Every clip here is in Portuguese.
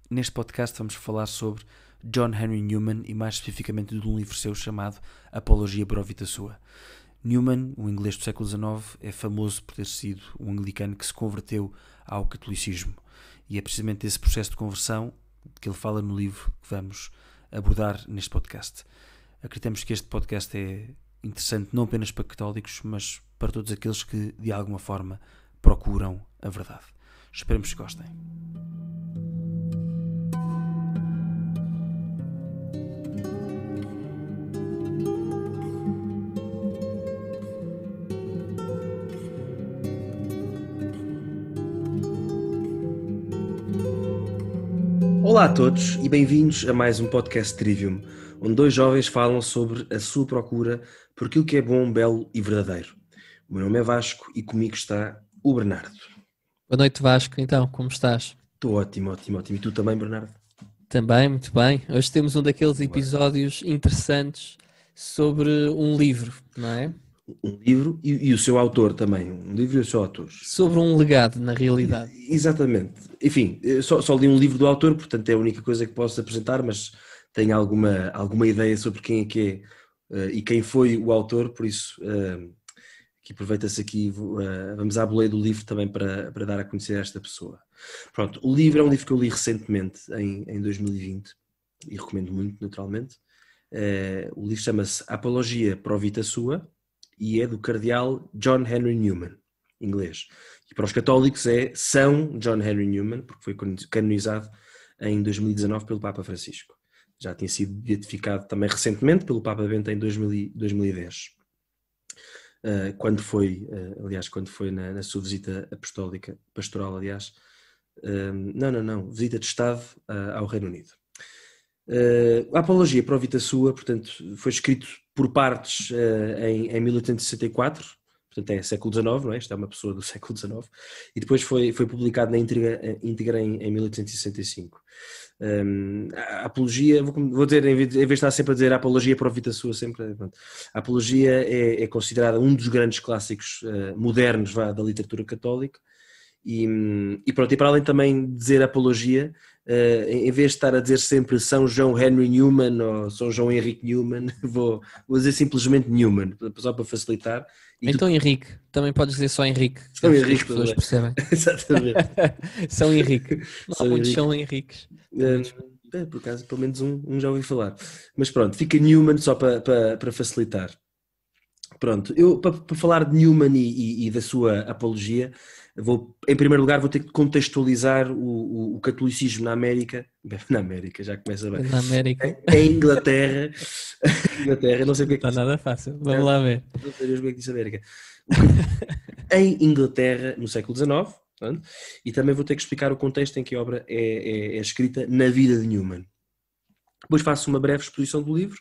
Neste podcast vamos falar sobre John Henry Newman e mais especificamente de um livro seu chamado Apologia Pro Vita Sua. Newman, um inglês do século XIX, é famoso por ter sido um anglicano que se converteu ao catolicismo. E é precisamente esse processo de conversão que ele fala no livro que vamos abordar neste podcast. Acreditamos que este podcast é interessante não apenas para católicos, mas para todos aqueles que, de alguma forma, procuram a verdade. Esperamos que gostem. Olá a todos e bem-vindos a mais um podcast Trivium, onde dois jovens falam sobre a sua procura por aquilo que é bom, belo e verdadeiro. O meu nome é Vasco e comigo está o Bernardo. Boa noite, Vasco. Então, como estás? Estou ótimo. E tu também, Bernardo? Também, muito bem. Hoje temos um daqueles episódios interessantes sobre um livro, não é? Um livro e o seu autor também. Um livro e o seu autor. Sobre um legado, na realidade. Exatamente. Enfim, eu só li um livro do autor, portanto é a única coisa que posso apresentar, mas tenho alguma ideia sobre quem é que é e quem foi o autor, por isso que aproveita-se aqui, vamos à boleia do livro também para dar a conhecer esta pessoa. Pronto, o livro é um livro que eu li recentemente, em 2020, e recomendo muito, naturalmente. O livro chama-se Apologia Pro Vita Sua e é do cardeal John Henry Newman, inglês. E para os católicos é São John Henry Newman, porque foi canonizado em 2019 pelo Papa Francisco. Já tinha sido beatificado também recentemente pelo Papa Bento em 2010. Quando foi na sua visita apostólica, pastoral, aliás. Visita de Estado ao Reino Unido. A Apologia Pro Vita Sua, portanto, foi escrito por partes em 1864, portanto é século XIX, não é? Isto é uma pessoa do século XIX, e depois foi publicado na íntegra em 1865. A Apologia, vou dizer, em vez de estar sempre a dizer a Apologia Pro Vita Sua, sempre, pronto, a Apologia é considerada um dos grandes clássicos modernos da literatura católica, e pronto, e para além também de dizer Apologia, em vez de estar a dizer sempre São João Henry Newman ou São João Henrique Newman, vou dizer simplesmente Newman, só para facilitar. Então Henrique, também podes dizer só Henrique, São as Henrique, pessoas percebem. Exatamente. São Henrique, não há muitos São Henriques. Por acaso, pelo menos um já ouvi falar. Mas pronto, fica Newman só para facilitar. Pronto, eu para falar de Newman e da sua apologia, em primeiro lugar vou ter que contextualizar o catolicismo na América, já começa bem, Na América. Em Inglaterra, não sei o que é que não está nada fácil, vamos lá ver. Não sei mesmo o que é que disse América. Em Inglaterra, no século XIX, e também vou ter que explicar o contexto em que a obra é escrita na vida de Newman. Depois faço uma breve exposição do livro,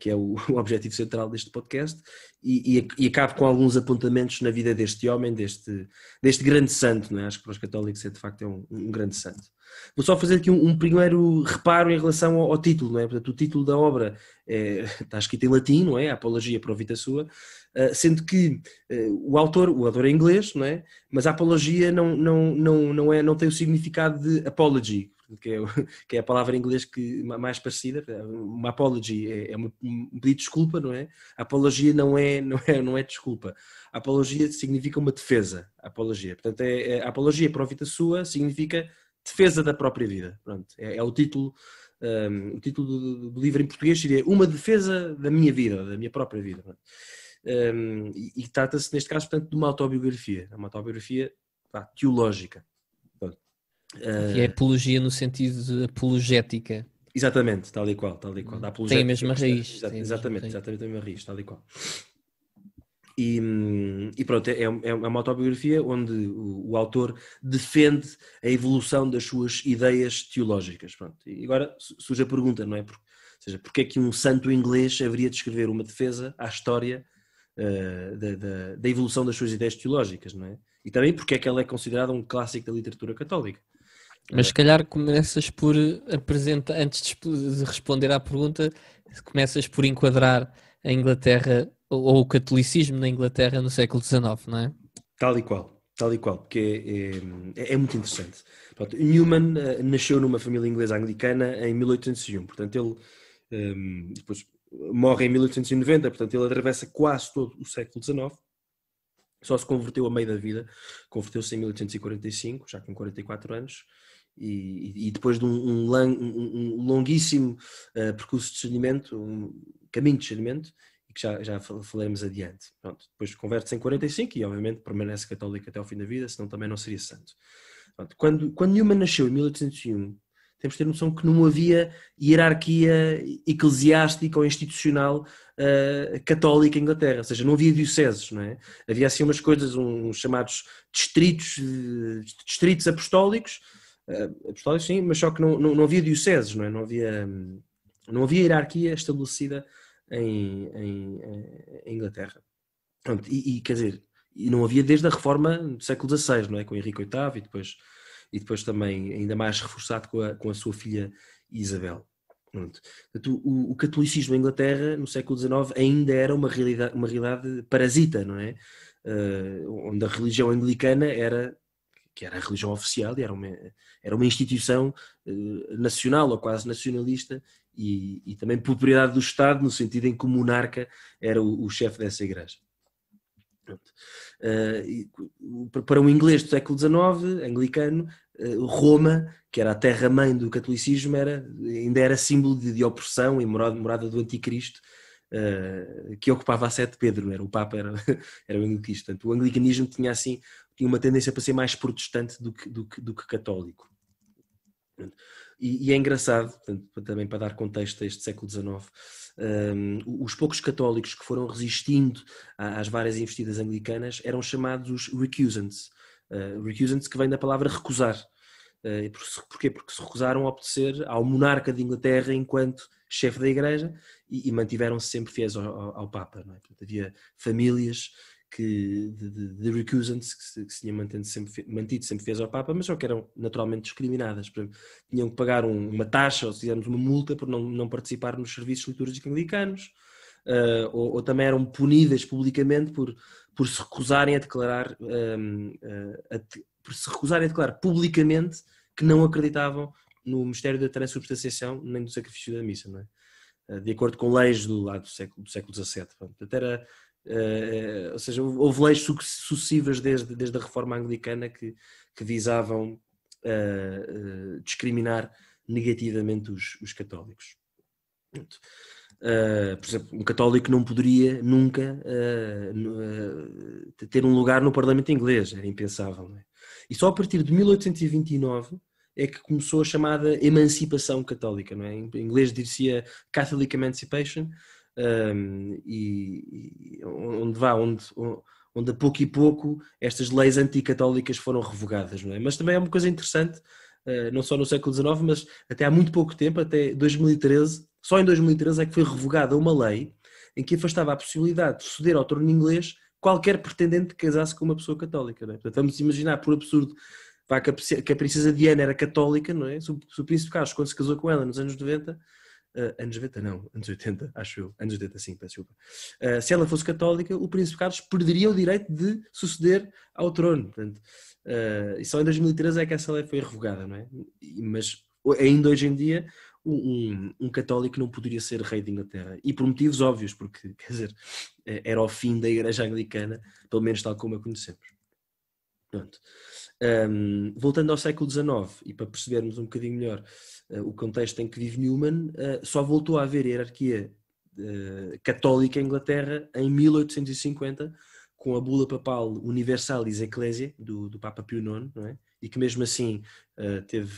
que é o objetivo central deste podcast, e acabo com alguns apontamentos na vida deste homem, deste grande santo, não é? Acho que para os católicos de facto é um grande santo. Vou só fazer aqui um primeiro reparo em relação ao título, não é? Portanto, o título da obra está escrito em latim, não é? Apologia Pro Vita Sua, sendo que o autor é inglês, não é? Mas a apologia não tem o significado de apology, que é a palavra em inglês mais parecida. Uma apology é um pedido de desculpa, não é? A apologia não é desculpa. A apologia significa uma defesa. A apologia. Portanto, a apologia Pro Vita Sua significa defesa da própria vida. Pronto, é o título. O título do livro em português seria Uma Defesa da Minha Vida, da minha própria vida. E trata-se, neste caso, portanto, de uma autobiografia. É uma autobiografia teológica. Que é apologia no sentido de apologética. Exatamente, tal e qual. Tem a mesma raiz. Exatamente a mesma raiz, tal e qual. E pronto, é uma autobiografia onde o autor defende a evolução das suas ideias teológicas. Pronto. E agora surge a pergunta, não é? Porque é que um santo inglês haveria de escrever uma defesa à história da evolução das suas ideias teológicas, não é? E também porque é que ela é considerada um clássico da literatura católica. Mas se calhar começas por apresentar, antes de responder à pergunta, começas por enquadrar a Inglaterra ou o catolicismo na Inglaterra no século XIX, não é? Tal e qual. Tal e qual, porque é muito interessante. Pronto, Newman nasceu numa família inglesa anglicana em 1801, portanto ele depois morre em 1890, portanto ele atravessa quase todo o século XIX, só se converteu a meio da vida, converteu-se em 1845, já com 44 anos, e depois de um longuíssimo percurso de discernimento, um caminho de discernimento, que já falaremos adiante. Pronto, depois converte-se em 45 e obviamente permanece católico até ao fim da vida, senão também não seria santo. Pronto, quando Newman nasceu em 1801, temos de ter noção que não havia hierarquia eclesiástica ou institucional católica em Inglaterra, ou seja, não havia dioceses, não é? Havia assim umas coisas, uns chamados distritos apostólicos, apostólicos sim, mas só que não havia dioceses, não é? Não havia hierarquia estabelecida em Inglaterra. Pronto, quer dizer, e não havia desde a reforma do século XVI, não é? Com Henrique VIII e depois também ainda mais reforçado com a sua filha Isabel. Pronto. Portanto, o catolicismo em Inglaterra no século XIX ainda era uma realidade parasita, não é? Onde a religião anglicana que era a religião oficial e era uma instituição nacional ou quase nacionalista e também propriedade do Estado, no sentido em que o monarca era o chefe dessa igreja. Para um inglês do século XIX, anglicano, Roma, que era a terra-mãe do catolicismo, ainda era símbolo de opressão e morada do anticristo, que ocupava a sede de Pedro, não era? O Papa era o anglicanista. Portanto, o anglicanismo tinha uma tendência para ser mais protestante do que católico. E é engraçado, portanto, também para dar contexto a este século XIX, os poucos católicos que foram resistindo às várias investidas anglicanas eram chamados os recusants. Recusants, que vem da palavra recusar. Porquê? Porque se recusaram a obedecer ao monarca de Inglaterra enquanto chefe da igreja e mantiveram-se sempre fiéis ao Papa. Não é? Portanto, havia famílias de recusants que se tinham mantido sempre fiéis ao Papa, mas só que eram naturalmente discriminadas. Tinham que pagar uma taxa ou, se quisermos, uma multa por não participar nos serviços litúrgicos anglicanos, ou também eram punidas publicamente por se recusarem a declarar publicamente que não acreditavam no mistério da transubstanciação nem do sacrifício da missa, não é? De acordo com leis do século XVII. Portanto, ou seja, houve leis sucessivas desde a reforma anglicana que visavam discriminar negativamente os católicos. Por exemplo, um católico não poderia nunca ter um lugar no Parlamento inglês, era impensável, não é? E só a partir de 1829 é que começou a chamada emancipação católica, não é? Em inglês diria Catholic Emancipation, onde a pouco e pouco estas leis anticatólicas foram revogadas, não é? Mas também é uma coisa interessante, não só no século XIX, mas até há muito pouco tempo, até 2013, só em 2013 é que foi revogada uma lei em que afastava a possibilidade de suceder ao trono inglês qualquer pretendente que casasse com uma pessoa católica, não é? Portanto, vamos imaginar, por absurdo, que a princesa Diana era católica, não é? Se o príncipe Carlos, quando se casou com ela nos anos 90, anos 90 não, anos 80, acho eu, anos 80 sim, peço desculpa. Se ela fosse católica, o príncipe Carlos perderia o direito de suceder ao trono. Portanto, e só em 2013 é que essa lei foi revogada, não é? Mas ainda hoje em dia um católico não poderia ser rei de Inglaterra, e por motivos óbvios, porque, quer dizer, era o fim da igreja anglicana, pelo menos tal como a conhecemos. Pronto. Voltando ao século XIX, e para percebermos um bocadinho melhor o contexto em que vive Newman, só voltou a haver hierarquia católica em Inglaterra em 1850, com a bula papal Universalis Ecclesiae do Papa Pio IX, não é? E que mesmo assim teve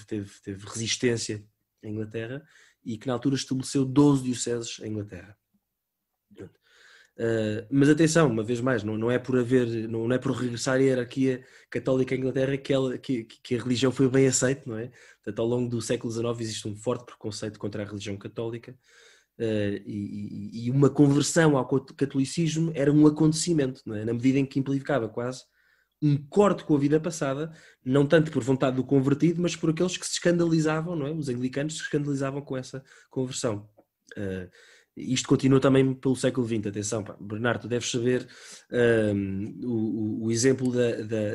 resistência em Inglaterra, e que na altura estabeleceu 12 dioceses em Inglaterra. Mas atenção, uma vez mais, não é por regressar à hierarquia católica em Inglaterra que a religião foi bem aceita, não é? Portanto, ao longo do século XIX existe um forte preconceito contra a religião católica, e uma conversão ao catolicismo era um acontecimento, não é? Na medida em que implicava quase um corte com a vida passada, não tanto por vontade do convertido, mas por aqueles que se escandalizavam, não é? Os anglicanos se escandalizavam com essa conversão. Isto continua também pelo século XX, atenção, pá. Bernardo, tu deves saber o exemplo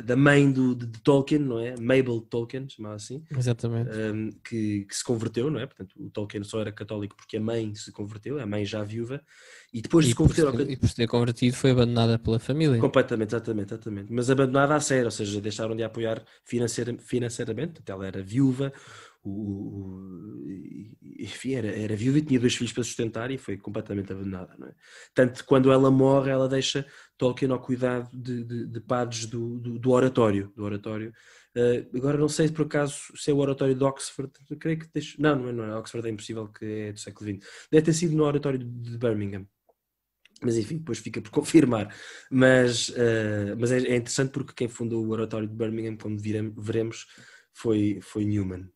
da mãe de Tolkien, não é? Mabel Tolkien, chamada assim. Exatamente. Que se converteu, não é? Portanto, o Tolkien só era católico porque a mãe se converteu, a mãe já viúva, e depois de se converter... E por se ter convertido foi abandonada pela família. Completamente, exatamente. Mas abandonada a sério, ou seja, deixaram de apoiar financeiramente, até ela era viúva, enfim, era viúva e tinha 2 filhos para sustentar e foi completamente abandonada, não é? Tanto que quando ela morre, ela deixa Tolkien ao cuidado de padres do oratório. Agora não sei por acaso se é o oratório de Oxford, eu creio que não é Oxford, é impossível, que é do século XX. Deve ter sido no oratório de Birmingham. Mas enfim, depois fica por confirmar. Mas é interessante porque quem fundou o oratório de Birmingham, como veremos, foi Newman.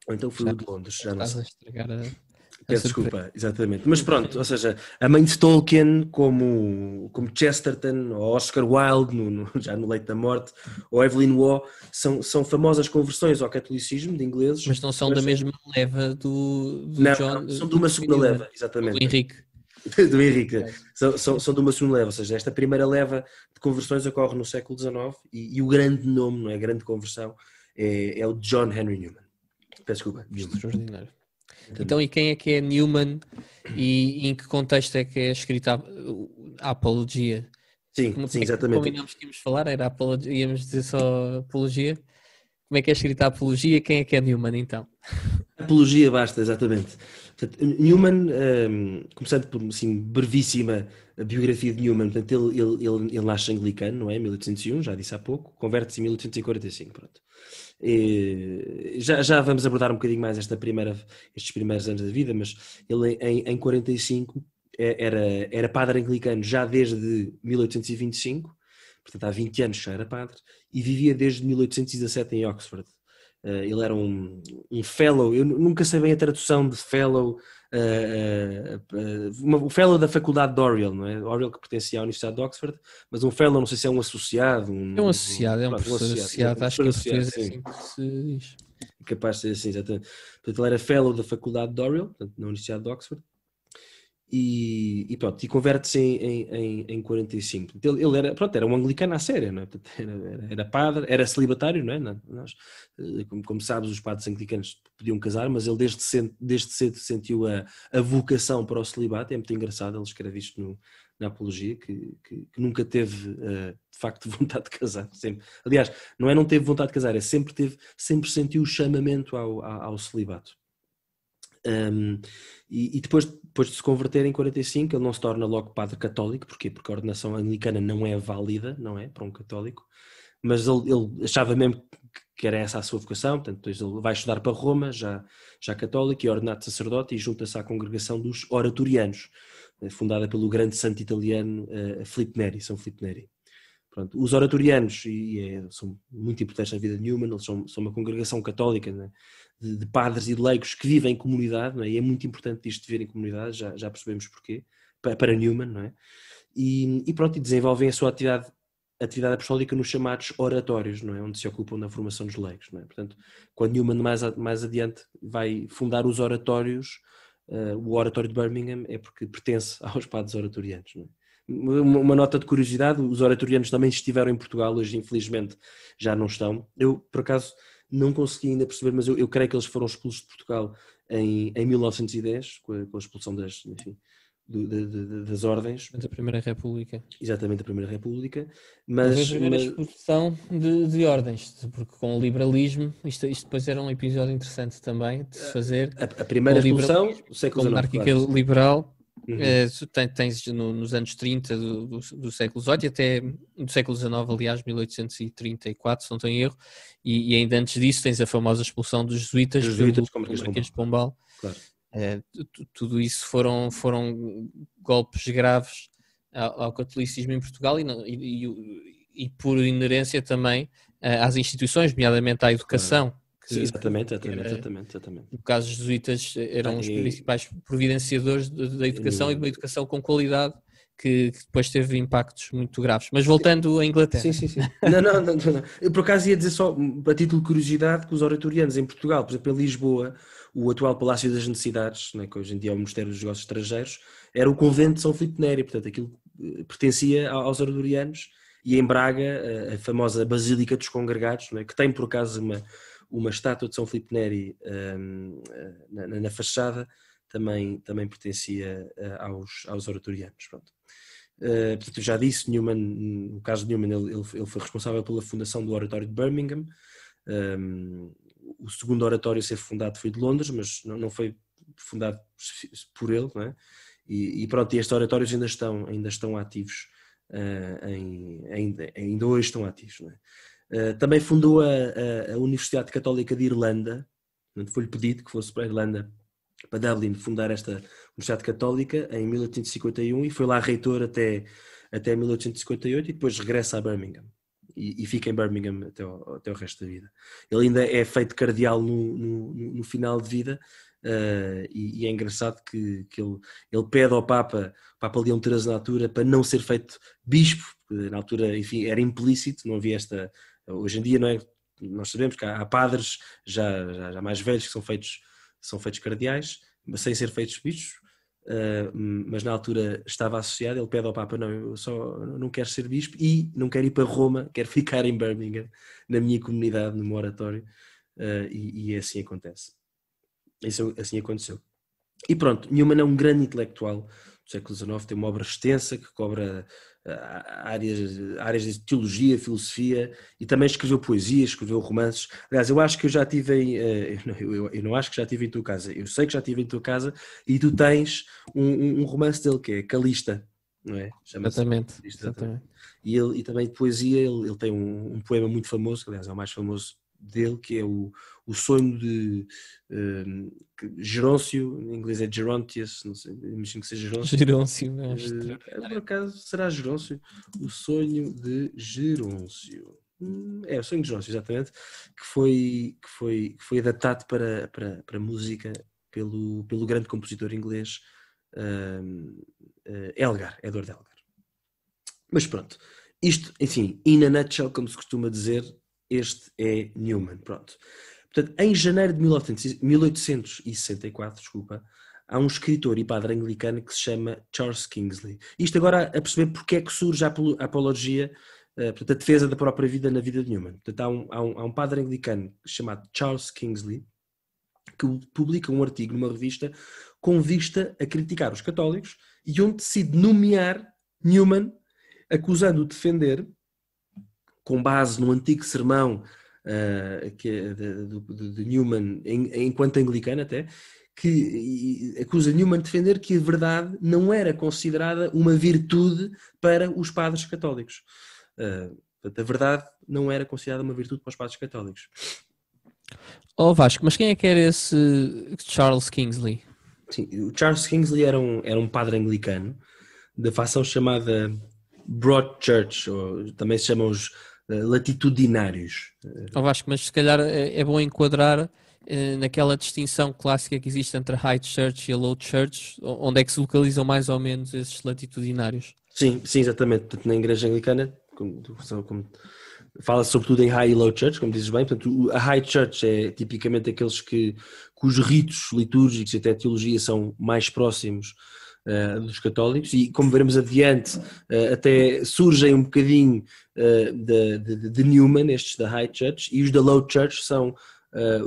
Ou então foi o de Londres, já não sei. Estás a estragar a Peço desculpa, exatamente. Mas pronto, ou seja, a mãe de Tolkien, como Chesterton ou Oscar Wilde, já no leito da morte, ou Evelyn Waugh, são famosas conversões ao catolicismo de ingleses. Mas não são da mesma leva do John. Não, são de uma segunda leva, exatamente. Do Henrique. Do Henrique. São de uma segunda leva, ou seja, esta primeira leva de conversões ocorre no século XIX e o grande nome, não é? A grande conversão é o John Henry Newman. Peço desculpa. Extraordinário. Então, e quem é que é Newman e em que contexto é que é escrita a apologia? Sim, exatamente. Combinamos que íamos falar, era apologia, íamos dizer só apologia. Como é que é escrita a apologia? Quem é que é Newman, então? Apologia basta, exatamente. Portanto, Newman, começando por assim, brevíssima a biografia de Newman, portanto, ele nasce anglicano, não é? 1801, já disse há pouco, converte-se em 1845, pronto. Já vamos abordar um bocadinho mais estes primeiros anos da vida, mas ele em 45 era padre anglicano já desde 1825, portanto há 20 anos já era padre, e vivia desde 1817 em Oxford. Ele era um fellow, eu nunca sei bem a tradução de fellow, o fellow da faculdade de Oriel, não é? Oriel que pertencia à Universidade de Oxford, mas um fellow, não sei se é um associado. É um associado, é um professor associado, acho que em português é assim que se diz. Capaz de ser assim, exatamente. Portanto, ele era fellow da faculdade de Oriel, portanto, na Universidade de Oxford, e pronto, e converte-se em 45. Ele era um anglicano à séria, não é? Portanto, era padre, era celibatário, não é? Como sabes, os padres anglicanos podiam casar, mas ele desde cedo sentiu a vocação para o celibato. É muito engraçado, ele escreve isto na Apologia, que nunca teve de facto vontade de casar. Sempre. Aliás, não teve vontade de casar, sempre sentiu o chamamento ao celibato. E depois de se converter em 45, ele não se torna logo padre católico. Porquê? Porque a ordenação anglicana não é válida, não é? Para um católico. Mas ele achava mesmo que era essa a sua vocação, portanto, depois ele vai estudar para Roma, já católico, e é ordenado sacerdote e junta-se à congregação dos oratorianos, fundada pelo grande santo italiano São Filipe Neri. Pronto, os oratorianos são muito importantes na vida de Newman, eles são uma congregação católica, né, de padres e de leigos que vivem em comunidade, não é? E é muito importante isto de viver em comunidade, já percebemos porquê, para Newman, não é? E pronto, e desenvolvem a sua atividade apostólica nos chamados oratórios, não é? Onde se ocupam da formação dos leigos, não é? Portanto, quando Newman mais adiante vai fundar os oratórios, o oratório de Birmingham é porque pertence aos padres oratorianos, não é? Uma nota de curiosidade, os oratorianos também estiveram em Portugal, hoje infelizmente já não estão. Eu, por acaso, não consegui ainda perceber, mas eu creio que eles foram expulsos de Portugal em 1910, com a expulsão das ordens. Da Primeira República. Exatamente, a Primeira República. Mas a primeira expulsão de ordens, porque com o liberalismo, isto depois era um episódio interessante também de se fazer. A primeira expulsão, o século XIX, monárquica liberal. Tens nos anos 30 do século XVIII e até do século XIX, aliás, 1834, se não tenho erro, e ainda antes disso tens a famosa expulsão dos jesuítas pelo Marquês de Pombal. Claro. Tudo isso foram golpes graves ao catolicismo em Portugal e por inerência também às instituições, nomeadamente à educação. Claro. Exatamente. No caso, os jesuítas eram os principais providenciadores da educação e de uma educação com qualidade que depois teve impactos muito graves. Mas voltando à Inglaterra. Sim. Não. Eu por acaso ia dizer só, a título de curiosidade, que os oratorianos em Portugal, por exemplo, em Lisboa, o atual Palácio das Necessidades, né, que hoje em dia é o Ministério dos Negócios Estrangeiros, era o convento de São Filipe Neri, portanto aquilo pertencia aos oratorianos, e em Braga, a famosa Basílica dos Congregados, né, que tem por acaso uma estátua de São Filipe Neri na fachada, também pertencia aos oratorianos. Pronto. Portanto, eu já disse, Newman, no caso de Newman, ele foi responsável pela fundação do Oratório de Birmingham. O segundo oratório a ser fundado foi de Londres, mas não foi fundado por ele, não é? E pronto, e estes oratórios ainda estão ativos, ainda hoje estão ativos, não é? Também fundou a Universidade Católica de Irlanda, foi-lhe pedido que fosse para a Irlanda, para Dublin, fundar esta Universidade Católica em 1851 e foi lá reitor até 1858 e depois regressa a Birmingham e fica em Birmingham até o resto da vida. Ele ainda é feito cardeal no final de vida, e é engraçado que ele pede ao Papa Leão XIII na altura para não ser feito bispo, porque na altura, enfim, era implícito, não havia esta... Hoje em dia, não é? Nós sabemos que há padres já mais velhos que são feitos cardeais, mas sem ser feitos bispos, mas na altura estava associado. Ele pede ao Papa: não, eu só não quero ser bispo e não quero ir para Roma, quero ficar em Birmingham, na minha comunidade, no meu oratório, e assim acontece. Isso assim aconteceu. E pronto, Newman é um grande intelectual do século XIX, tem uma obra extensa que cobre áreas de teologia, filosofia, e também escreveu poesia, escreveu romances. Aliás, eu acho que eu já estive eu não acho que já estive em tua casa, eu sei que já estive em tua casa, e tu tens um romance dele que é Calista, não é? Exatamente. Exatamente. E também de poesia, ele tem um poema muito famoso, que aliás é o mais famoso dele, que é o sonho de Geróncio, em inglês é Gerontius, não sei, imagino que seja Geróncio. Por acaso será Geróncio? O sonho de Geróncio. O sonho de Geróncio, exatamente, que foi adaptado para música pelo grande compositor inglês Edward Elgar. Mas pronto, isto, enfim, in a nutshell, como se costuma dizer, este é Newman. Pronto. Portanto, em janeiro de 1864, há um escritor e padre anglicano que se chama Charles Kingsley. Isto agora a perceber porque é que surge a apologia, portanto, a defesa da própria vida na vida de Newman. Portanto, há um padre anglicano chamado Charles Kingsley que publica um artigo numa revista com vista a criticar os católicos e onde decide nomear Newman, acusando-o de defender, com base no antigo sermão de Newman, enquanto anglicano até, que acusa Newman de defender que a verdade não era considerada uma virtude para os padres católicos. A verdade não era considerada uma virtude para os padres católicos. Vasco, mas quem é que era esse Charles Kingsley? Sim, o Charles Kingsley era um padre anglicano da facção chamada Broad Church, ou também se chamam os latitudinários. Vasco, mas se calhar é bom enquadrar naquela distinção clássica que existe entre a High Church e a Low Church, onde é que se localizam mais ou menos esses latitudinários. Sim, exatamente. Portanto, na Igreja Anglicana, como fala sobretudo em High e Low Church, como dizes bem. Portanto, a High Church é tipicamente aqueles cujos ritos litúrgicos e até teologia são mais próximos dos católicos, e como veremos adiante, até surgem um bocadinho de Newman, estes da High Church, e os da Low Church são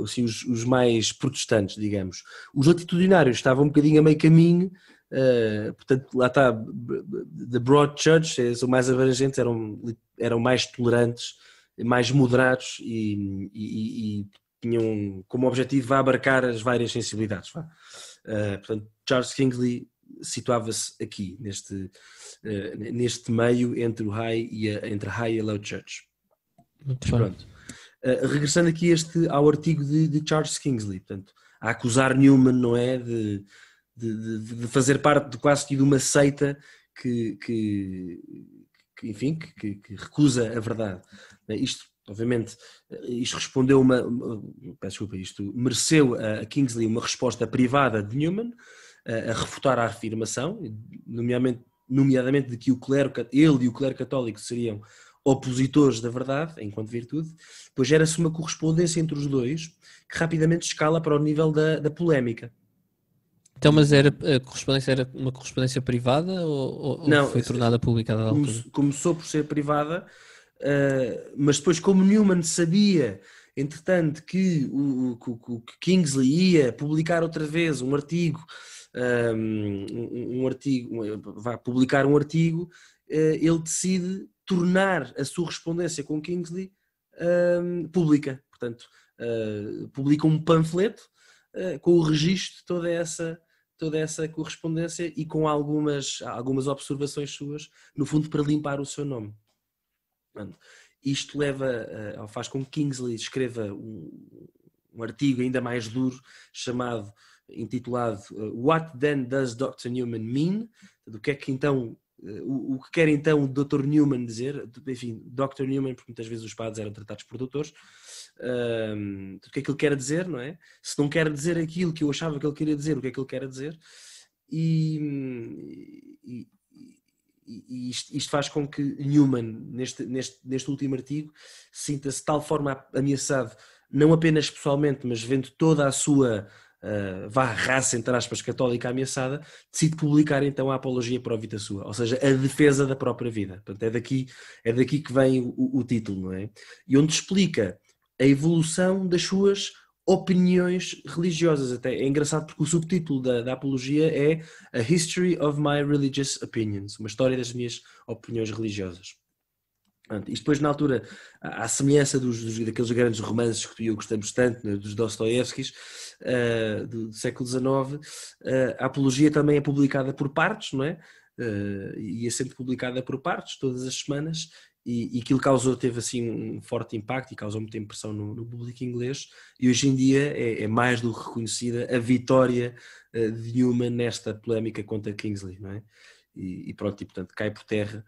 assim, os mais protestantes, digamos. Os latitudinários estavam um bocadinho a meio caminho, portanto lá está, the Broad Church, são mais abrangentes, eram mais tolerantes, mais moderados e tinham como objetivo abarcar as várias sensibilidades. Portanto, Charles Kingsley situava-se aqui, neste meio entre entre a High e a Low Church. Pronto. Regressando aqui ao artigo de Charles Kingsley, portanto, a acusar Newman, não é, de fazer parte quase de uma seita que recusa a verdade. Isto, obviamente, respondeu isto mereceu a Kingsley uma resposta privada de Newman, a refutar a afirmação, nomeadamente nomeadamente de que ele e o clero católico seriam opositores da verdade, enquanto virtude, depois gera-se uma correspondência entre os dois, que rapidamente escala para o nível da polémica. Então, mas a correspondência era uma correspondência privada ou foi tornada pública à altura? Começou por ser privada, mas depois, como Newman sabia, entretanto, que o Kingsley ia publicar outra vez um artigo, vai publicar um artigo, ele decide tornar a sua correspondência com Kingsley pública. Portanto, publica um panfleto com o registro de toda essa correspondência e com algumas observações suas, no fundo, para limpar o seu nome. Portanto, isto faz com que Kingsley escreva um artigo ainda mais duro, intitulado What Then Does Dr. Newman Mean? Do que é que então, o que quer então o Dr. Newman dizer? Enfim, Dr. Newman, porque muitas vezes os padres eram tratados por doutores. O que é que ele quer dizer, não é? Se não quer dizer aquilo que eu achava que ele queria dizer, o que é que ele quer dizer? E isto faz com que Newman, neste último artigo, sinta-se de tal forma ameaçado, não apenas pessoalmente, mas vendo toda a sua raça, entre aspas, católica ameaçada, decide publicar então a Apologia Pro Vita Sua, ou seja, a defesa da própria vida. Portanto, é daqui que vem o título, não é? E onde explica a evolução das suas opiniões religiosas. Até é engraçado porque o subtítulo da Apologia é A History of My Religious Opinions, uma história das minhas opiniões religiosas. Isto depois, na altura, à semelhança daqueles grandes romances que eu gostamos tanto, né, dos Dostoiévskis, do século XIX, a Apologia também é publicada por partes, não é? E é sempre publicada por partes, todas as semanas, e aquilo teve assim um forte impacto e causou muita impressão no público inglês, e hoje em dia é mais do que reconhecida a vitória de Newman nesta polémica contra Kingsley, não é? E pronto, e portanto cai por terra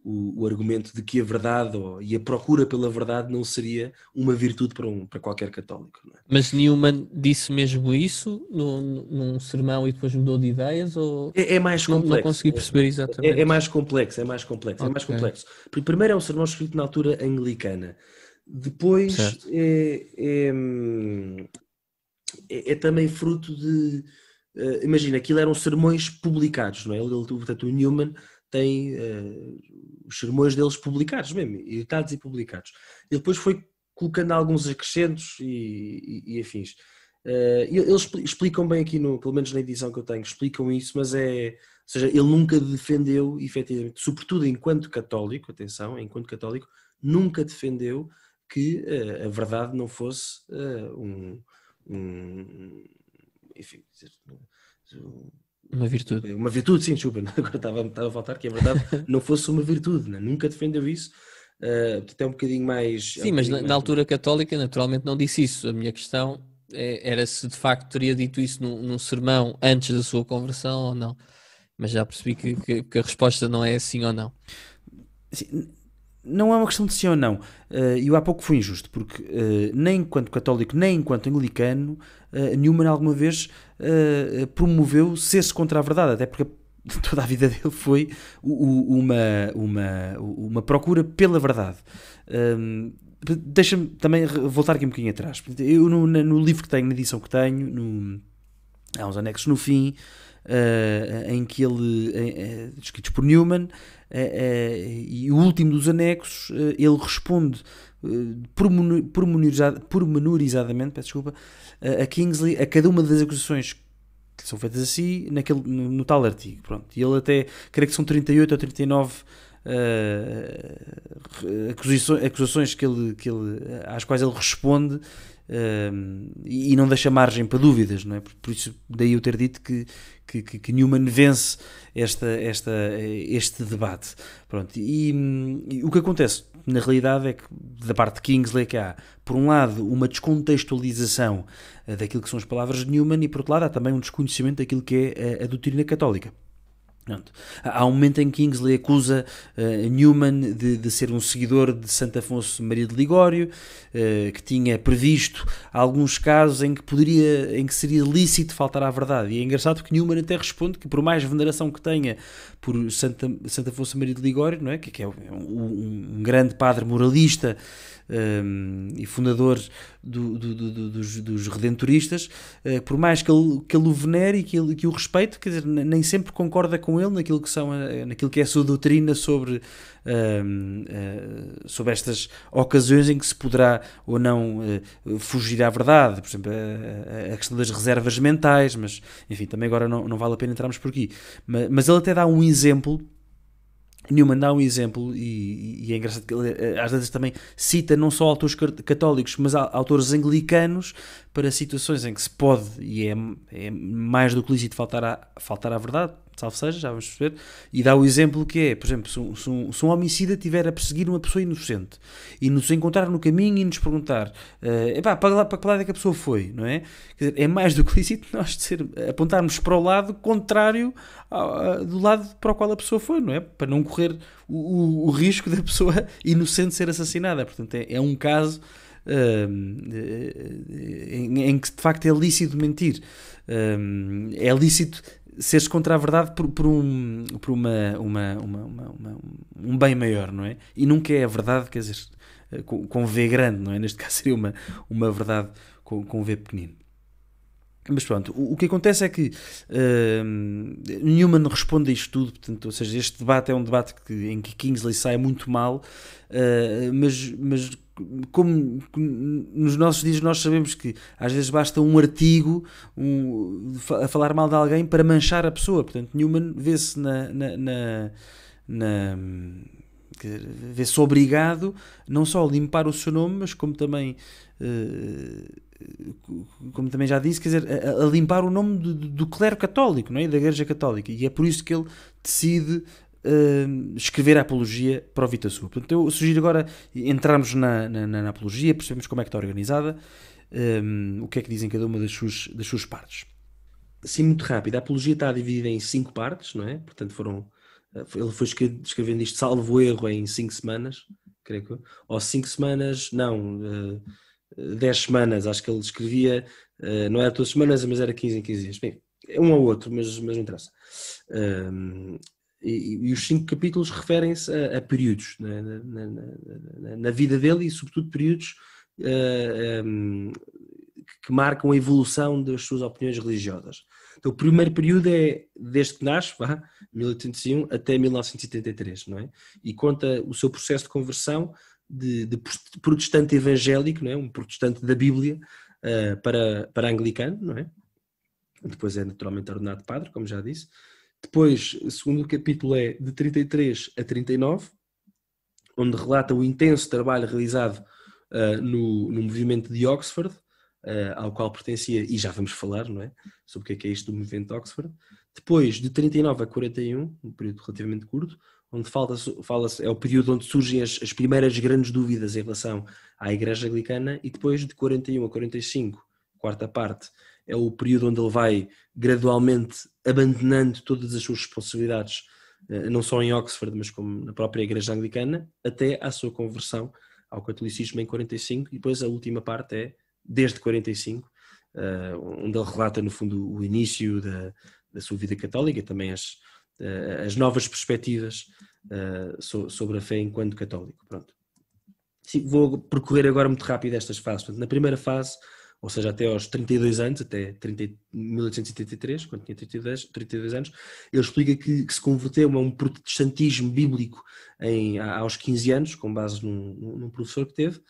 o argumento de que a verdade e a procura pela verdade não seria uma virtude para qualquer católico. Não é? Mas Newman disse mesmo isso num sermão e depois mudou de ideias? Ou é mais complexo. Não consegui perceber exatamente. É mais complexo. Okay. É mais complexo. Primeiro é um sermão escrito na altura anglicana. Depois é também fruto de... imagina, aquilo eram sermões publicados, não é? Portanto, o Newman tem os sermões deles publicados mesmo, editados e publicados. E depois foi colocando alguns acrescentos e afins. Eles explicam bem aqui, pelo menos na edição que eu tenho, explicam isso, mas ou seja, ele nunca defendeu, efetivamente, sobretudo enquanto católico, atenção, enquanto católico, nunca defendeu que a verdade não fosse enfim, uma virtude. Uma virtude, sim, desculpa. Agora estava a faltar que a verdade não fosse uma virtude, né? Nunca defendeu isso. Até um bocadinho mais... Sim, mas na altura católica naturalmente não disse isso. A minha questão era se de facto teria dito isso num sermão antes da sua conversão ou não. Mas já percebi que a resposta não é sim ou não. Sim, não é uma questão de sim ou não. Eu há pouco fui injusto, porque nem enquanto católico, nem enquanto anglicano, Newman alguma vez promoveu ser-se contra a verdade, até porque toda a vida dele foi uma procura pela verdade. Deixa-me também voltar aqui um bocadinho atrás. Eu no livro que tenho, na edição que tenho, há uns anexos no fim, em que ele, escritos por Newman, e o último dos anexos, ele responde pormenorizadamente, peço desculpa, a Kingsley a cada uma das acusações que são feitas assim no tal artigo. Pronto. E ele até, creio que são 38 ou 39 acusações às quais ele responde, e não deixa margem para dúvidas, não é? Por isso daí eu ter dito que Newman vence este debate. Pronto. E o que acontece na realidade é que da parte de Kingsley que há, por um lado, uma descontextualização daquilo que são as palavras de Newman, e por outro lado há também um desconhecimento daquilo que é a doutrina católica. Pronto. Há um momento em que Kingsley acusa Newman de ser um seguidor de Santo Afonso Maria de Ligório, que tinha previsto alguns casos em que seria lícito faltar à verdade. E é engraçado porque Newman até responde que, por mais veneração que tenha por Santo Afonso Maria de Ligório, não é? Que é um grande padre moralista e fundador dos redentoristas, por mais que ele o venere e que o respeite, quer dizer, nem sempre concorda com ele naquilo que é a sua doutrina sobre estas ocasiões em que se poderá ou não fugir à verdade, por exemplo, a questão das reservas mentais, mas enfim, também agora não vale a pena entrarmos por aqui. Mas ele até dá um exemplo. Newman dá um exemplo, e é engraçado que ele às vezes também cita não só autores católicos, mas autores anglicanos para situações em que se pode, e é mais do que lícito faltar à verdade, salvo seja, já vamos perceber, e dá o exemplo que é, por exemplo, se um homicida estiver a perseguir uma pessoa inocente e nos encontrar no caminho e nos perguntar para que lado é que a pessoa foi, não é? Quer dizer, é mais do que lícito nós apontarmos para o lado contrário do lado para o qual a pessoa foi, não é? Para não correr o risco da pessoa inocente ser assassinada. Portanto, é um caso em que de facto é lícito mentir, é lícito seres contra a verdade por um bem maior, não é? E nunca é a verdade, quer dizer, com V grande, não é? Neste caso seria uma verdade com V pequenino. Mas pronto, o que acontece é que Newman responde a isto tudo, portanto, ou seja, este debate é um debate em que Kingsley sai muito mal, mas como nos nossos dias nós sabemos que às vezes basta um artigo a falar mal de alguém para manchar a pessoa, portanto Newman vê-se vê-se obrigado não só a limpar o seu nome, mas como também já disse, quer dizer, a limpar o nome do clero católico, não é? Da Igreja Católica, e é por isso que ele decide escrever a apologia para o Vita Sua. Portanto, eu sugiro agora entrarmos na apologia, percebemos como é que está organizada, o que é que dizem cada uma das suas partes. Sim, muito rápido. A apologia está dividida em 5 partes, não é? Portanto, ele foi escrevendo isto, salvo erro, em 5 semanas, creio que, ou 5 semanas, não, 10 semanas, acho que ele escrevia, não era todas as semanas, mas era 15 em 15 dias. Bem, é um ou outro, mas não interessa. E os 5 capítulos referem-se a períodos na vida dele, e sobretudo períodos que marcam a evolução das suas opiniões religiosas. Então, o primeiro período é desde que nasce, 1801 até 1973, não é? E conta o seu processo de conversão de protestante evangélico, não é? Um protestante da Bíblia, para anglicano, não é? Depois é naturalmente ordenado padre, como já disse. Depois, o segundo capítulo é de 33 a 39, onde relata o intenso trabalho realizado no movimento de Oxford, ao qual pertencia, e já vamos falar, não é? Sobre o que é isto do movimento de Oxford. Depois, de 39 a 41, um período relativamente curto, onde fala-se, é o período onde surgem as primeiras grandes dúvidas em relação à Igreja Anglicana, e depois de 41 a 45, quarta parte, é o período onde ele vai gradualmente abandonando todas as suas responsabilidades, não só em Oxford, mas como na própria Igreja Anglicana, até à sua conversão ao catolicismo em 45, e depois a última parte é desde 45, onde ele relata no fundo o início da sua vida católica, também as novas perspectivas sobre a fé enquanto católico. Pronto. Sim, vou percorrer agora muito rápido estas fases. Portanto, na primeira fase, ou seja, até aos 32 anos, até 1873, quando tinha 32 anos, ele explica que se converteu a um protestantismo bíblico aos 15 anos, com base num professor que teve,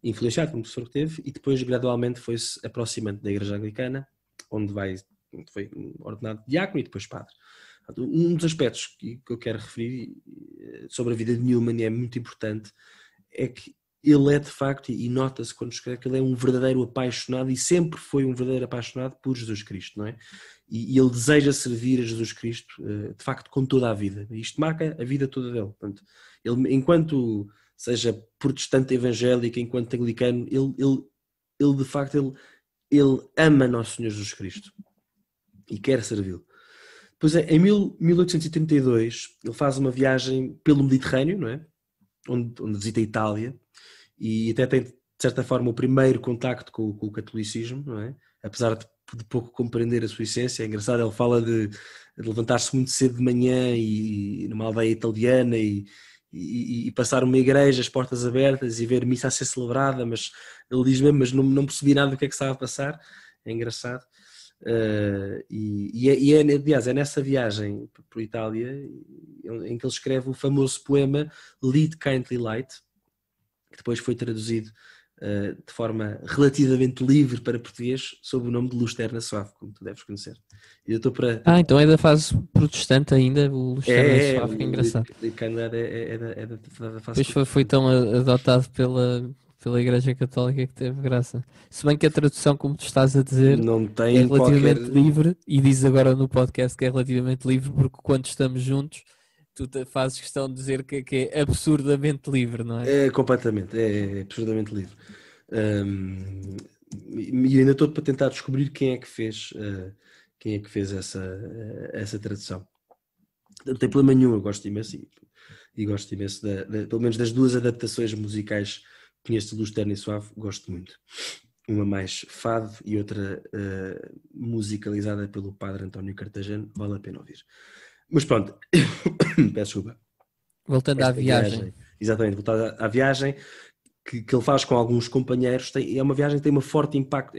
influenciado por um professor que teve, e depois gradualmente foi-se aproximando da Igreja Anglicana, onde foi ordenado diácono e depois padre. Um dos aspectos que eu quero referir sobre a vida de Newman, e é muito importante, é que ele é de facto, e nota-se quando escreve, que ele é um verdadeiro apaixonado, e sempre foi um verdadeiro apaixonado por Jesus Cristo, não é? E ele deseja servir a Jesus Cristo, de facto, com toda a vida. Isto marca a vida toda dele. Portanto, ele, enquanto seja protestante evangélico, enquanto anglicano, ele de facto, ele ama Nosso Senhor Jesus Cristo e quer servi-lo. Pois é, em 1832 ele faz uma viagem pelo Mediterrâneo, não é? Onde visita a Itália e até tem, de certa forma, o primeiro contacto com o catolicismo, não é? Apesar de pouco compreender a sua essência. É engraçado, ele fala de levantar-se muito cedo de manhã e numa aldeia italiana e passar uma igreja, as portas abertas e ver missa a ser celebrada, mas ele diz mesmo, mas não percebi nada do que é que estava a passar. É engraçado. Aliás, é nessa viagem para a Itália em que ele escreve o famoso poema Lead Kindly Light, que depois foi traduzido de forma relativamente livre para português sob o nome de Luz Terna Suave, como tu deves conhecer. Eu estou para... então é da fase protestante ainda, o Luz Terna Suave, que é engraçado. Lead Kindly Light é da fase depois foi tão adotado pela Igreja Católica que teve graça. Se bem que a tradução, como tu estás a dizer, não tem é relativamente livre, e dizes agora no podcast que é relativamente livre, porque quando estamos juntos tu fazes questão de dizer que é absurdamente livre, não é? É completamente, é absurdamente livre. E ainda estou para tentar descobrir quem é que fez essa tradução. Não tem problema nenhum, eu gosto imenso e gosto imenso pelo menos das duas adaptações musicais que conheço de Luz Terna e Suave, gosto muito. Uma mais fado e outra musicalizada pelo padre António Cartagena, vale a pena ouvir. Mas pronto, peço desculpa. Voltando à viagem. Exatamente, voltando à viagem que ele faz com alguns companheiros, é uma viagem que tem um forte impacto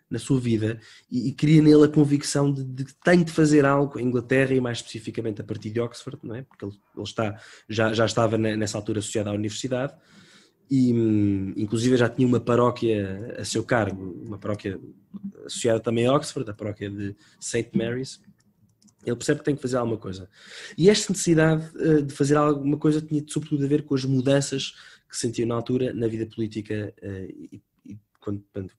na sua vida e cria nele a convicção de que tem de fazer algo em Inglaterra e mais especificamente a partir de Oxford, não é? Porque ele já estava nessa altura associado à universidade e inclusive já tinha uma paróquia a seu cargo, uma paróquia associada também a Oxford, a paróquia de St. Mary's. Ele percebe que tem que fazer alguma coisa. E esta necessidade de fazer alguma coisa tinha sobretudo a ver com as mudanças que sentiu na altura na vida política,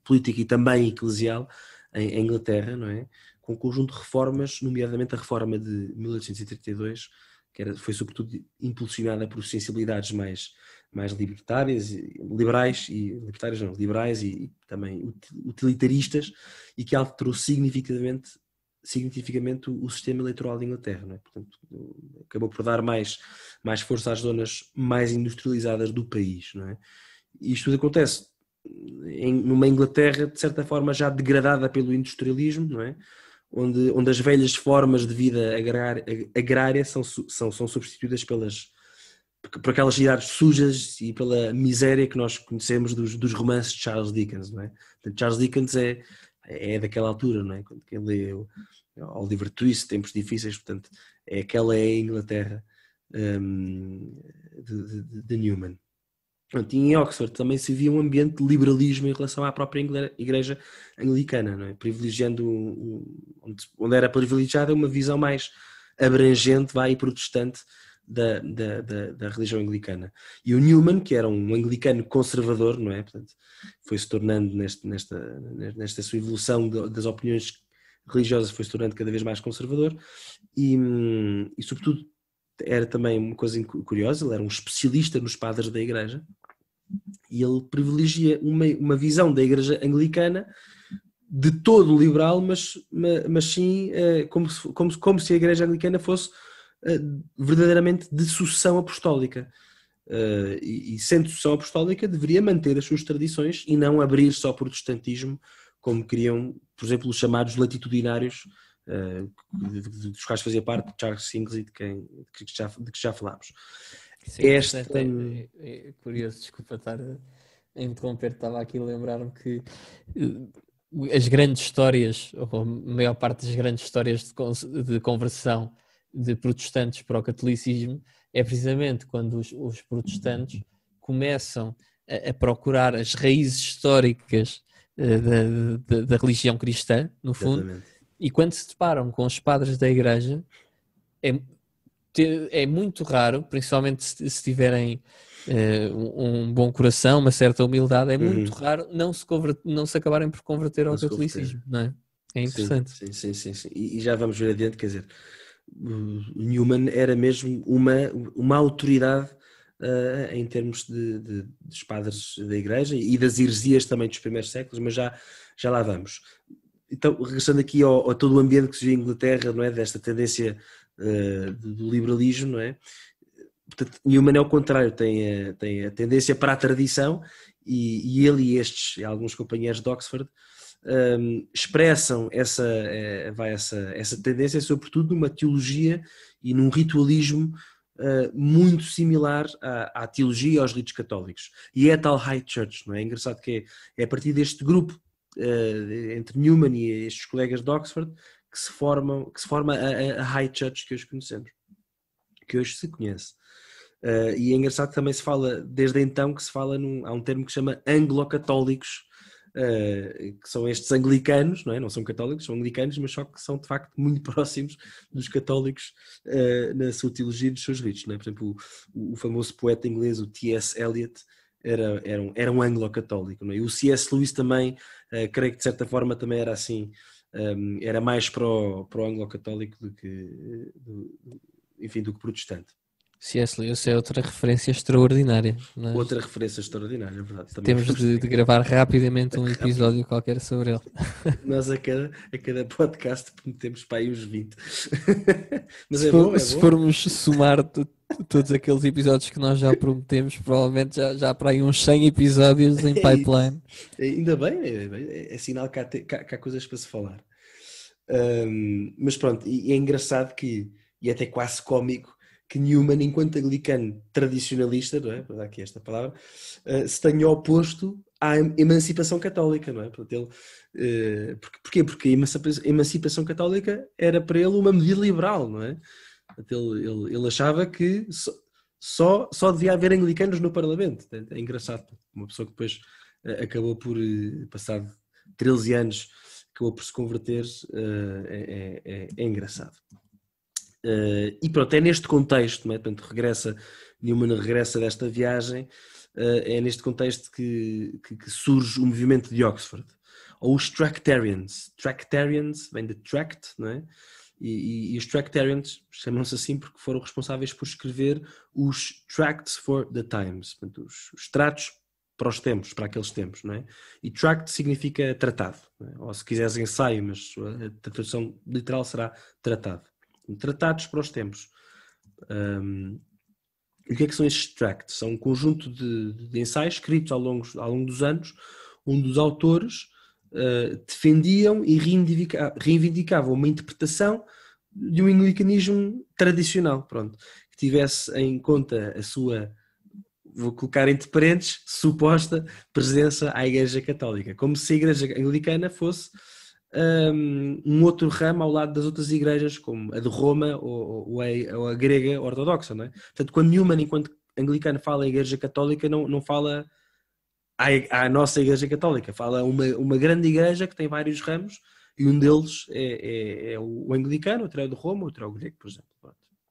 política e também eclesial em Inglaterra, não é? Com um conjunto de reformas, nomeadamente a reforma de 1832, que foi sobretudo impulsionada por sensibilidades mais liberais e também utilitaristas, e que alterou significativamente o sistema eleitoral de Inglaterra, não é? Portanto, acabou por dar mais força às zonas mais industrializadas do país, não é? E isto tudo acontece numa Inglaterra, de certa forma, já degradada pelo industrialismo, não é? Onde as velhas formas de vida agrária são substituídas por aquelas cidades sujas e pela miséria que nós conhecemos dos romances de Charles Dickens, não é? Portanto, Charles Dickens é daquela altura, não é? Quando ele lê Oliver Twist, Tempos Difíceis, portanto, aquela é a Inglaterra de Newman. E em Oxford também se via um ambiente de liberalismo em relação à própria igreja anglicana, não é? Privilegiando onde era privilegiada uma visão mais abrangente e protestante da religião anglicana. E o Newman, que era um anglicano conservador, não é? Portanto, foi-se tornando nesta sua evolução das opiniões religiosas, foi-se tornando cada vez mais conservador e sobretudo era também uma coisa curiosa, ele era um especialista nos padres da igreja e ele privilegia uma visão da igreja anglicana de todo liberal, mas sim como se a igreja anglicana fosse verdadeiramente de sucessão apostólica. E sendo sucessão apostólica deveria manter as suas tradições e não abrir só protestantismo como queriam, por exemplo, os chamados latitudinários, dos quais fazia parte Charles Kingsley, de que já falámos. Sim, é curioso, desculpa estar a interromper, estava aqui a lembrar-me que as grandes histórias, ou a maior parte das grandes histórias de conversão de protestantes para o catolicismo é precisamente quando os protestantes começam a procurar as raízes históricas da religião cristã, no fundo. Exatamente. E quando se deparam com os padres da igreja, é muito raro, principalmente se tiverem um bom coração, uma certa humildade, é muito raro não se acabarem por converter ao catolicismo, não é? É interessante. Sim. E já vamos ver adiante, quer dizer, Newman era mesmo uma autoridade em termos dos padres da igreja e das heresias também dos primeiros séculos, mas já lá vamos. então, regressando aqui ao todo o ambiente que se viu em Inglaterra, não é? Desta tendência do liberalismo, não é? Portanto, Newman é o contrário, tem a tendência para a tradição e ele e alguns companheiros de Oxford expressam essa tendência, sobretudo numa teologia e num ritualismo muito similar à teologia e aos ritos católicos. E é a tal High Church, não é? É engraçado que é a partir deste grupo entre Newman e estes colegas de Oxford que se forma a High Church que hoje conhecemos, que hoje se conhece. E é engraçado que também se fala, desde então, há um termo que se chama anglo-católicos, que são estes anglicanos, não é? Não são católicos, são anglicanos, mas só que são de facto muito próximos dos católicos na sua teologia e dos seus ritos, não é? Por exemplo, o famoso poeta inglês, o T.S. Eliot, era um anglo-católico, não é? E o C.S. Lewis também, creio que de certa forma também era assim, era mais para o anglo-católico do que protestante. C.S. Lewis é outra referência extraordinária. Mas outra referência extraordinária, é verdade. Também temos de gravar rapidamente um episódio qualquer sobre ele. Nós a cada podcast prometemos para aí uns 20. Mas se formos somar todos aqueles episódios que nós já prometemos, provavelmente já há para aí uns 100 episódios em pipeline. Ainda bem, é sinal que há coisas para se falar. Mas pronto, e é engraçado e até quase cómico, que Newman, enquanto anglicano tradicionalista, não é? Para dar aqui esta palavra, se tenha oposto à emancipação católica, não é? Portanto, porquê? Porque a emancipação católica era para ele uma medida liberal, não é? Portanto, ele achava que só devia haver anglicanos no Parlamento. É engraçado. Uma pessoa que depois acabou por, passado 13 anos, acabou por se converter, é engraçado. E pronto, é neste contexto, não é? Portanto, Newman regressa desta viagem, é neste contexto que surge o movimento de Oxford, ou os Tractarians. Tractarians vem de tract, não é? E os Tractarians chamam-se assim porque foram responsáveis por escrever os Tracts for the Times, portanto, os tratos para os tempos, para aqueles tempos, não é? E tract significa tratado, não é? Ou se quiseres ensaio, mas a tradução literal será tratado. Tratados para os tempos. E o que é que são estes tracts? São um conjunto de ensaios escritos ao longo dos anos, onde os autores defendiam e reivindicavam uma interpretação de um anglicanismo tradicional, pronto, que tivesse em conta a sua, vou colocar entre parênteses, suposta presença à Igreja Católica, como se a Igreja Anglicana fosse um outro ramo ao lado das outras igrejas, como a de Roma ou a grega ortodoxa, não é? Portanto, quando Newman, enquanto anglicano, fala a Igreja Católica, não fala à nossa Igreja Católica, fala a uma grande igreja que tem vários ramos, e um deles é o anglicano, outro é o de Roma, outro é o grego, por exemplo.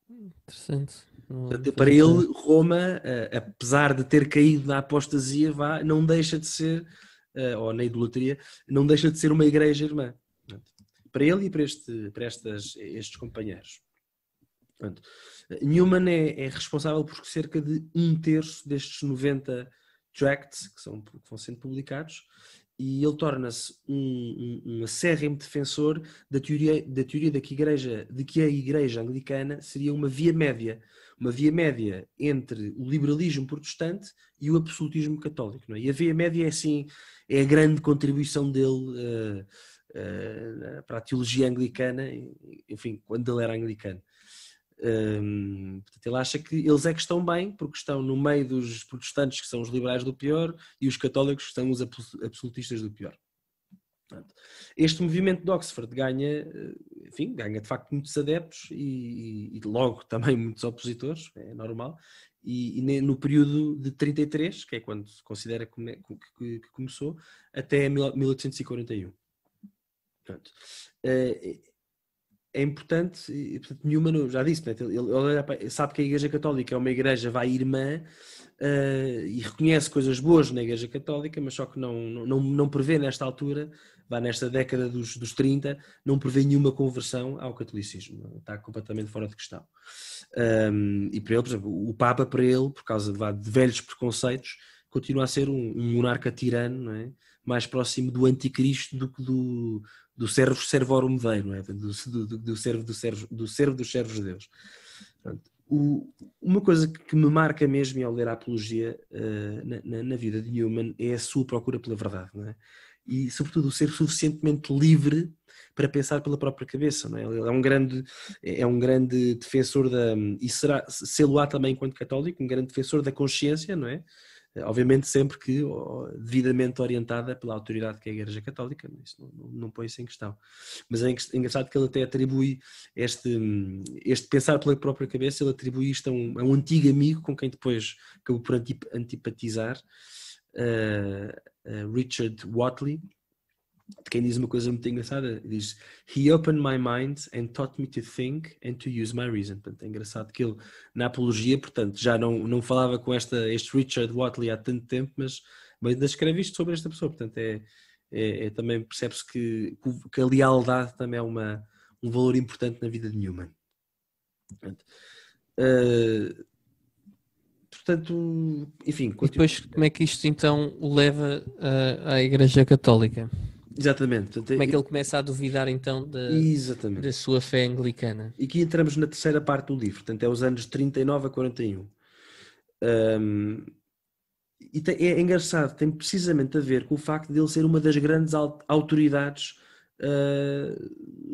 Interessante. Portanto, para ele, Roma, apesar de ter caído na apostasia, não deixa de ser, ou na idolatria, não deixa de ser uma igreja irmã. Para ele e para estes companheiros. Portanto, Newman é responsável por cerca de 1/3 destes 90 tracts que vão sendo publicados, e ele torna-se um acérrimo defensor da teoria de que a Igreja Anglicana seria uma via média entre o liberalismo protestante e o absolutismo católico, não é? E a via média é a grande contribuição dele para a teologia anglicana, enfim, quando ele era anglicano. Portanto, ele acha que eles é que estão bem, porque estão no meio dos protestantes, que são os liberais do pior, e os católicos, que são os absolutistas do pior. Portanto, este movimento de Oxford ganha de facto muitos adeptos e logo também muitos opositores, é normal, e no período de 33, que é quando se considera que começou, até 1841. Portanto, é importante, e, portanto, Newman já disse, né? Ele sabe que a Igreja Católica é uma igreja irmã, e reconhece coisas boas na Igreja Católica, mas só que não prevê nesta altura, nesta década dos 30, não prevê nenhuma conversão ao catolicismo, está completamente fora de questão. E para ele, por exemplo, o Papa, por causa de velhos preconceitos, continua a ser um monarca tirano, não é? mais próximo do anticristo do que do servus servorum Dei, não é? Do servo dos servos de Deus. Portanto, uma coisa que me marca mesmo ao ler a Apologia na vida de Newman é a sua procura pela verdade, não é? E sobretudo o ser suficientemente livre para pensar pela própria cabeça, não é? Ele é um grande defensor e sê-lo-á também enquanto católico, um grande defensor da consciência, não é? Obviamente sempre que devidamente orientada pela autoridade que é a Igreja Católica, isso não põe isso em questão. Mas é engraçado que ele até atribui este pensar pela própria cabeça, ele atribui isto a um antigo amigo com quem depois acabou por antipatizar, Richard Whatley, de quem diz uma coisa muito engraçada, diz: "He opened my mind and taught me to think and to use my reason." Portanto, é engraçado que ele, na Apologia, portanto, já não falava com este Richard Whatley há tanto tempo, mas ainda escreve isto sobre esta pessoa. Portanto, também percebe-se que a lealdade também é um valor importante na vida de Newman. Portanto, enfim... E depois, como é que isto então o leva à Igreja Católica? Exatamente. Portanto, como é que ele começa a duvidar então da sua fé anglicana? E aqui entramos na terceira parte do livro, portanto é os anos 39 a 41. É engraçado, tem precisamente a ver com o facto de ele ser uma das grandes autoridades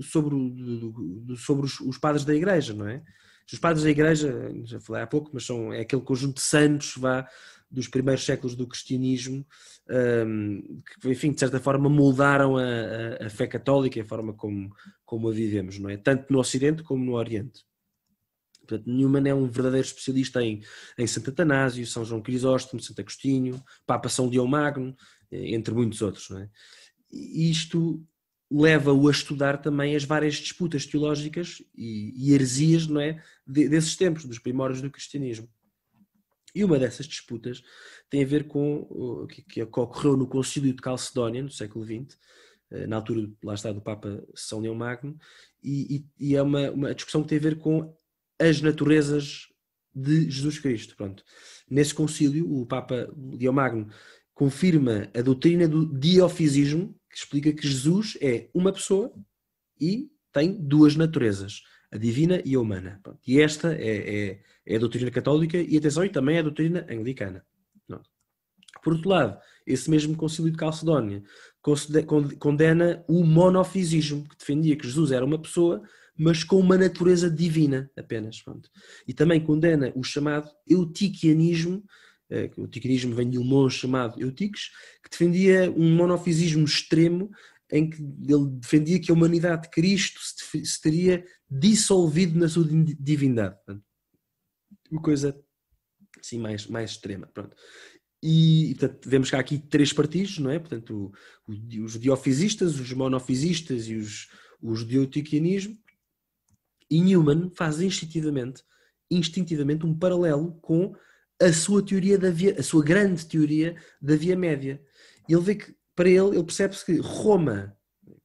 sobre os padres da Igreja, não é? Os padres da Igreja, já falei há pouco, mas é aquele conjunto de santos dos primeiros séculos do cristianismo, que, enfim, de certa forma moldaram a fé católica e a forma como a vivemos, não é? Tanto no Ocidente como no Oriente. Portanto, Newman é um verdadeiro especialista em Santo Atanásio, São João Crisóstomo, Santo Agostinho, Papa São Leão Magno, entre muitos outros, não é? E isto leva-o a estudar também as várias disputas teológicas e heresias, não é? Desses tempos, dos primórdios do cristianismo. E uma dessas disputas tem a ver com o que ocorreu no Concílio de Calcedónia, no século XX, na altura, lá está, do Papa São Leão Magno, e é uma discussão que tem a ver com as naturezas de Jesus Cristo. Pronto. Nesse concílio, o Papa Leão Magno confirma a doutrina do diofisismo, que explica que Jesus é uma pessoa e tem duas naturezas, a divina e a humana. Pronto. E esta é a doutrina católica e, atenção, e também é a doutrina anglicana. Pronto. Por outro lado, esse mesmo Concílio de Calcedónia condena o monofisismo, que defendia que Jesus era uma pessoa, mas com uma natureza divina apenas. Pronto. E também condena o chamado eutiquianismo, o eutiquianismo vem de um monge chamado Eutiques, que defendia um monofisismo extremo, em que ele defendia que a humanidade de Cristo se teria dissolvido na sua divindade. Portanto, uma coisa assim mais extrema. Pronto. E portanto, vemos que há aqui três partidos, não é? Portanto, os diofisistas, os monofisistas e os de eutiquianismo. E Newman faz instintivamente um paralelo com a sua teoria a sua grande teoria da Via Média. Ele vê que, para ele percebe-se que Roma,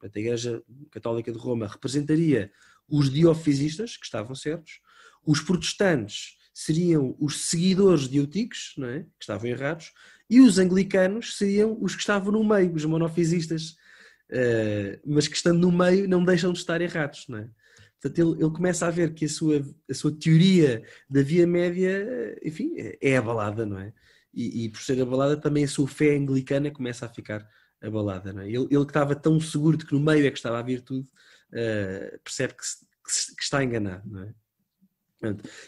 a Igreja Católica de Roma, representaria os diofisistas, que estavam certos, os protestantes seriam os seguidores de Eutiques, não é? Que estavam errados, e os anglicanos seriam os que estavam no meio, os monofisistas, mas que estando no meio não deixam de estar errados, não é? Portanto, ele começa a ver que a sua teoria da Via Média, enfim, é abalada, não é? E por ser abalada, também a sua fé anglicana começa a ficar abalada, não é? Ele que estava tão seguro de que no meio é que estava a virtude, percebe que está enganado, não é?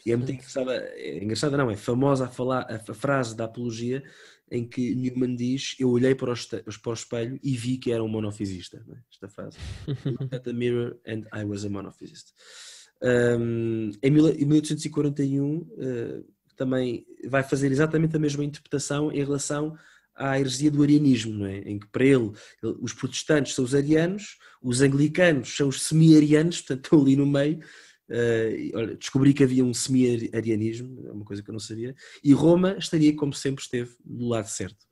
E é muito engraçada, não, é famosa a frase da Apologia em que Newman diz: "Eu olhei para o espelho e vi que era um monofisista." Não é? Esta frase. "Looked at the mirror and I was a monophysist." Em 1841 também vai fazer exatamente a mesma interpretação em relação à heresia do arianismo, não é? Em que para ele os protestantes são os arianos, os anglicanos são os semi-arianos, portanto estão ali no meio. Descobri que havia um semi-arianismo, é uma coisa que eu não sabia, e Roma estaria, como sempre esteve, do lado certo.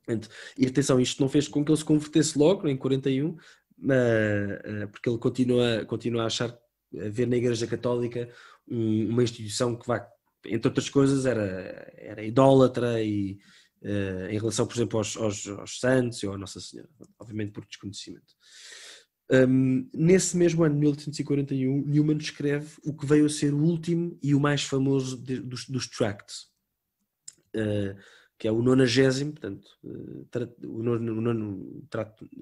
Portanto, e atenção, isto não fez com que ele se convertesse logo em 41, porque ele continua a achar, a ver na Igreja Católica uma instituição que, entre outras coisas, era idólatra e em relação, por exemplo, aos santos ou à Nossa Senhora, obviamente por desconhecimento. Nesse mesmo ano, 1841, Newman escreve o que veio a ser o último e o mais famoso dos tracts, que é o 90º, portanto, o nono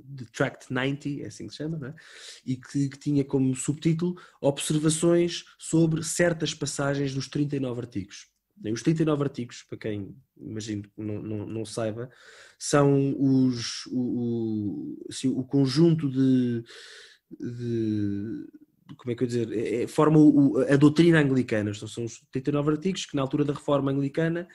de Tract 90, é assim que se chama, não é? E que tinha como subtítulo Observações sobre certas passagens dos 39 artigos. Os 39 artigos, para quem imagino que não saiba, são o conjunto de como é que eu dizer, formam a doutrina anglicana. São os 39 artigos que na altura da reforma anglicana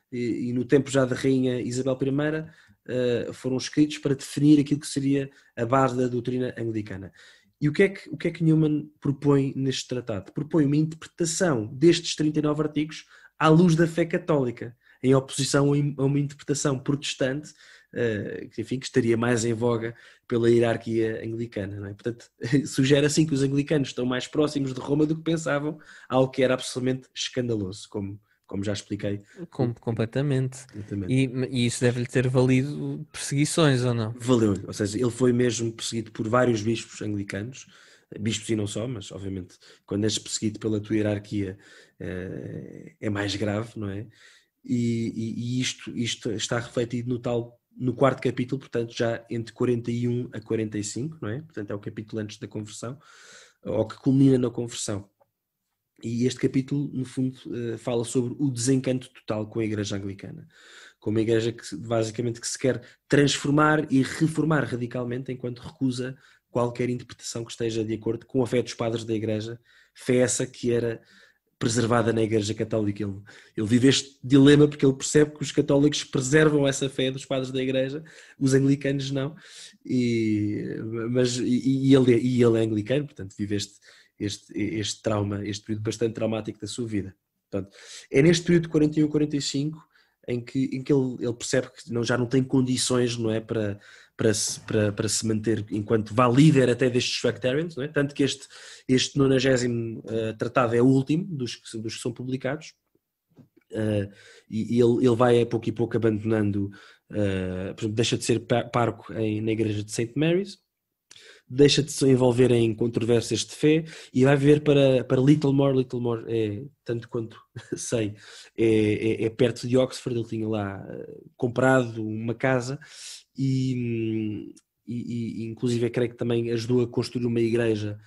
e no tempo já da rainha Isabel I foram escritos para definir aquilo que seria a base da doutrina anglicana. E o que é que Newman propõe neste tratado? Propõe uma interpretação destes 39 artigos à luz da fé católica, em oposição a uma interpretação protestante que estaria mais em voga pela hierarquia anglicana. Não é? Portanto, sugere assim que os anglicanos estão mais próximos de Roma do que pensavam, algo que era absolutamente escandaloso, como já expliquei. Completamente. E isso deve-lhe ter valido perseguições, ou não? Valeu-lhe, ou seja, ele foi mesmo perseguido por vários bispos anglicanos, bispos e não só, mas obviamente quando és perseguido pela tua hierarquia é mais grave, não é? E isto está refletido no quarto capítulo, portanto já entre 41 a 45, não é? Portanto é o capítulo antes da conversão, ou que culmina na conversão. E este capítulo, no fundo, fala sobre o desencanto total com a Igreja Anglicana. Com uma igreja que basicamente que se quer transformar e reformar radicalmente enquanto recusa qualquer interpretação que esteja de acordo com a fé dos padres da Igreja, fé essa que era preservada na Igreja Católica. Ele vive este dilema porque ele percebe que os católicos preservam essa fé dos padres da Igreja, os anglicanos não, e ele é anglicano, portanto vive este trauma, este período bastante traumático da sua vida. Portanto, é neste período de 41 a 45 em que ele percebe que já não tem condições, não é, para se manter enquanto vá líder até destes Tractarians, não é? Tanto que este 90º tratado é o último dos que são publicados, e ele vai a pouco e pouco abandonando, por exemplo, deixa de ser pároco na igreja de St. Mary's, deixa de se envolver em controvérsias de fé e vai viver para Littlemore. Littlemore é, tanto quanto sei, é perto de Oxford. Ele tinha lá comprado uma casa e inclusive creio que também ajudou a construir uma igreja,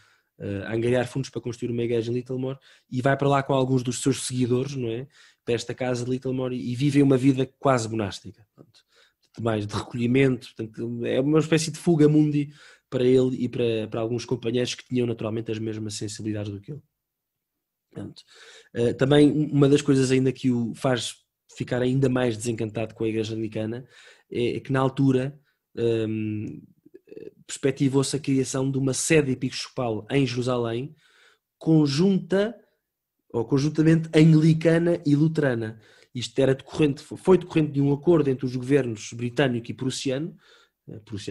a angariar fundos para construir uma igreja em Littlemore, e vai para lá com alguns dos seus seguidores, não é? Para esta casa de Littlemore e vivem uma vida quase monástica, portanto, mais de recolhimento. Portanto, é uma espécie de fuga mundi para ele e para alguns companheiros que tinham naturalmente as mesmas sensibilidades do que ele. Portanto, também uma das coisas ainda que o faz ficar ainda mais desencantado com a Igreja Anglicana é que na altura perspectivou-se a criação de uma sede episcopal em Jerusalém conjuntamente anglicana e luterana. Isto foi decorrente de um acordo entre os governos britânico e prussiano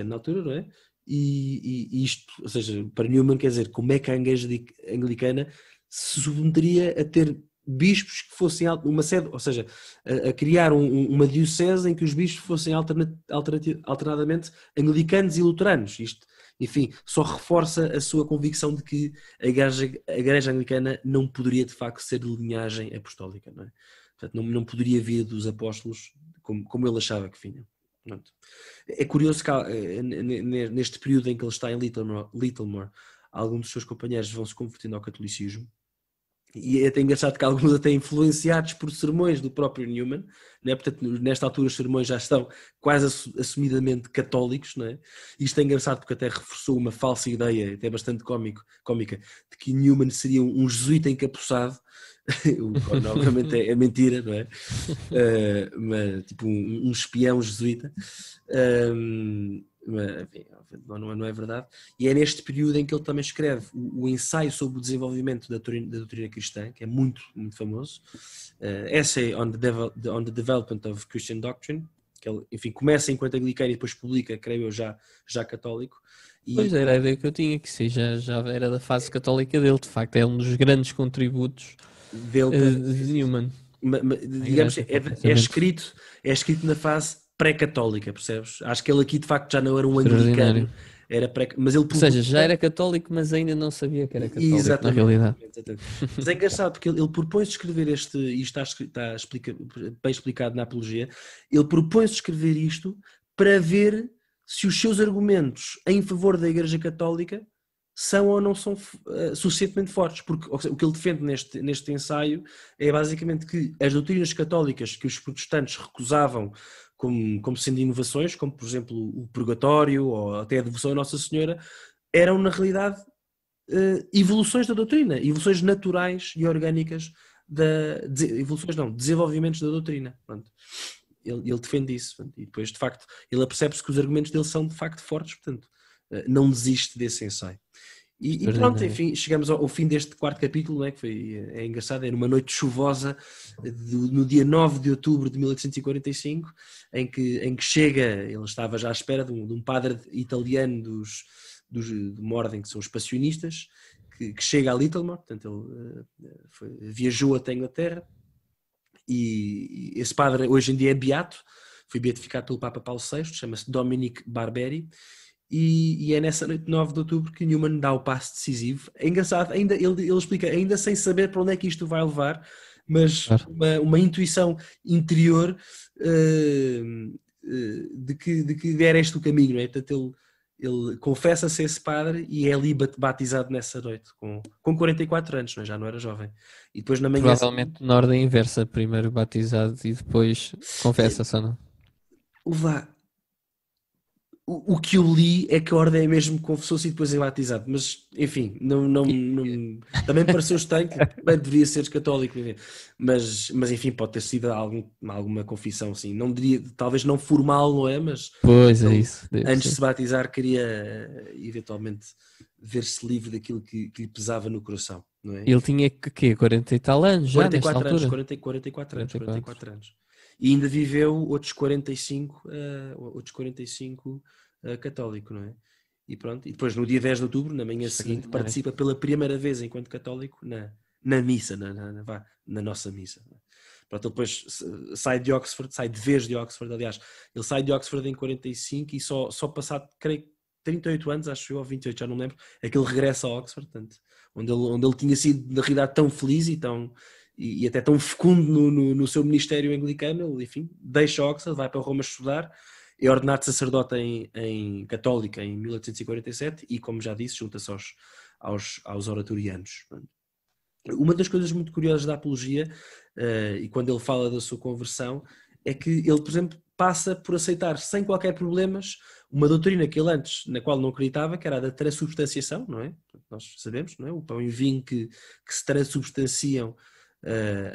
na altura, não é? E isto, ou seja, para Newman quer dizer, como é que a Igreja Anglicana se submeteria a ter bispos que fossem uma sede, ou seja, a criar uma diocese em que os bispos fossem alternadamente anglicanos e luteranos. Isto, enfim, só reforça a sua convicção de que a Igreja Anglicana não poderia de facto ser de linhagem apostólica, não é? Portanto, não poderia vir dos apóstolos como ele achava que vinha. É curioso que neste período em que ele está em Littlemore, alguns dos seus companheiros vão se convertendo ao catolicismo, e é até engraçado que alguns até influenciados por sermões do próprio Newman, não é? Portanto, nesta altura os sermões já estão quase assumidamente católicos, não é? Isto é engraçado porque até reforçou uma falsa ideia, até bastante cómica, de que Newman seria um jesuíta encapuçado. Obviamente é mentira, não é? Mas, tipo um espião jesuíta, mas, enfim, não é verdade. E é neste período em que ele também escreve o ensaio sobre o desenvolvimento da doutrina cristã, que é muito, muito famoso, Essay on the Development of Christian Doctrine, que ele, enfim, começa enquanto anglicano e depois publica, creio eu, já católico. Pois era a ideia que eu tinha, que sim, já era da fase católica dele, de facto é um dos grandes contributos de Newman. digamos, é escrito na fase pré-católica, percebes? Acho que ele aqui de facto já não era um anglicano, mas ele, ou seja, já era católico, mas ainda não sabia que era católico, exatamente, na realidade. Exatamente. Mas é engraçado porque ele propõe-se escrever isto está bem explicado na Apologia, ele propõe-se escrever isto para ver se os seus argumentos em favor da Igreja Católica são ou não são suficientemente fortes, porque o que ele defende neste ensaio é basicamente que as doutrinas católicas que os protestantes recusavam como sendo inovações, como por exemplo o purgatório ou até a devoção a Nossa Senhora, eram na realidade evoluções da doutrina, evoluções naturais e orgânicas, desenvolvimentos da doutrina. Pronto. Ele defende isso, e depois de facto ele apercebe-se que os argumentos dele são de facto fortes, portanto não desiste desse ensaio. E pronto, enfim, chegamos ao fim deste quarto capítulo, né, que é engraçado, é numa noite chuvosa, no dia 9 de outubro de 1845, em que chega, ele estava já à espera de um padre italiano de uma ordem que são os passionistas, que chega a Littlemore, portanto ele viajou até a Inglaterra, e esse padre hoje em dia é beato, foi beatificado pelo Papa Paulo VI, chama-se Dominic Barberi, e é nessa noite de 9 de outubro que Newman dá o passo decisivo. É engraçado, ainda ele explica, ainda sem saber para onde é que isto vai levar, mas uma intuição interior de que era este o caminho, não é? Portanto, ele confessa-se esse padre e é ali batizado nessa noite, com 44 anos, não é? Já não era jovem. E depois na manhã... Provavelmente na ordem inversa, primeiro batizado e depois confessa-se, ou não? O que eu li é que a ordem é mesmo confessou-se e depois é batizado, mas enfim, não também me pareceu estranho, que também deveria ser católico, mas enfim, pode ter sido alguma confissão, assim, não diria, talvez não formal, não é? Mas pois é isso. Antes de se batizar queria eventualmente ver-se livre daquilo que lhe pesava no coração, não é? Ele tinha que 40 e tal anos já 44 anos, 44 anos. E ainda viveu outros 45 católico, não é? E pronto, e depois no dia 10 de outubro, na manhã seguinte, participa pela primeira vez enquanto católico na missa, na nossa missa. Pronto, ele depois sai de vez de Oxford, aliás, ele sai de Oxford em 45 e só passado, creio, 38 anos, acho eu, ou 28, já não me lembro, é que ele regressa a Oxford, portanto, onde ele tinha sido, na realidade, tão feliz e até tão fecundo no seu ministério anglicano. Ele, enfim, deixa Oxford, vai para Roma estudar, é ordenado sacerdote em católica em 1847 e, como já disse, junta-se aos oratorianos. Uma das coisas muito curiosas da Apologia, e quando ele fala da sua conversão, é que ele, por exemplo, passa por aceitar sem qualquer problemas uma doutrina que ele antes, na qual não acreditava, que era a da transubstanciação, não é? Nós sabemos, não é? O pão e o vinho que se transubstanciam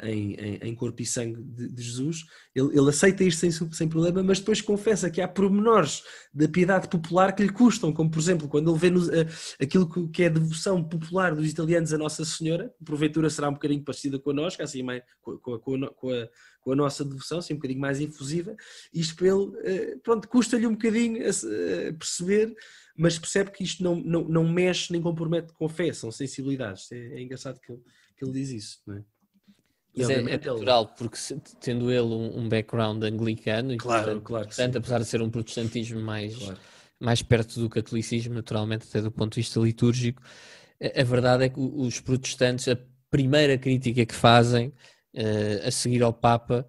em corpo e sangue de Jesus, ele aceita isto sem problema, mas depois confessa que há pormenores da piedade popular que lhe custam, como por exemplo quando ele vê aquilo que é a devoção popular dos italianos a Nossa Senhora, porventura será um bocadinho parecida connosco, assim, com a nossa devoção, assim, um bocadinho mais infusiva. Isto para ele, pronto, custa-lhe um bocadinho a perceber, mas percebe que isto não mexe nem compromete com fé, são sensibilidades. É engraçado que ele diz isso, não é? Mas é natural, porque tendo ele um background anglicano, claro, portanto, apesar de ser um protestantismo mais perto do catolicismo, naturalmente, até do ponto de vista litúrgico, a verdade é que os protestantes, a primeira crítica que fazem a seguir ao Papa,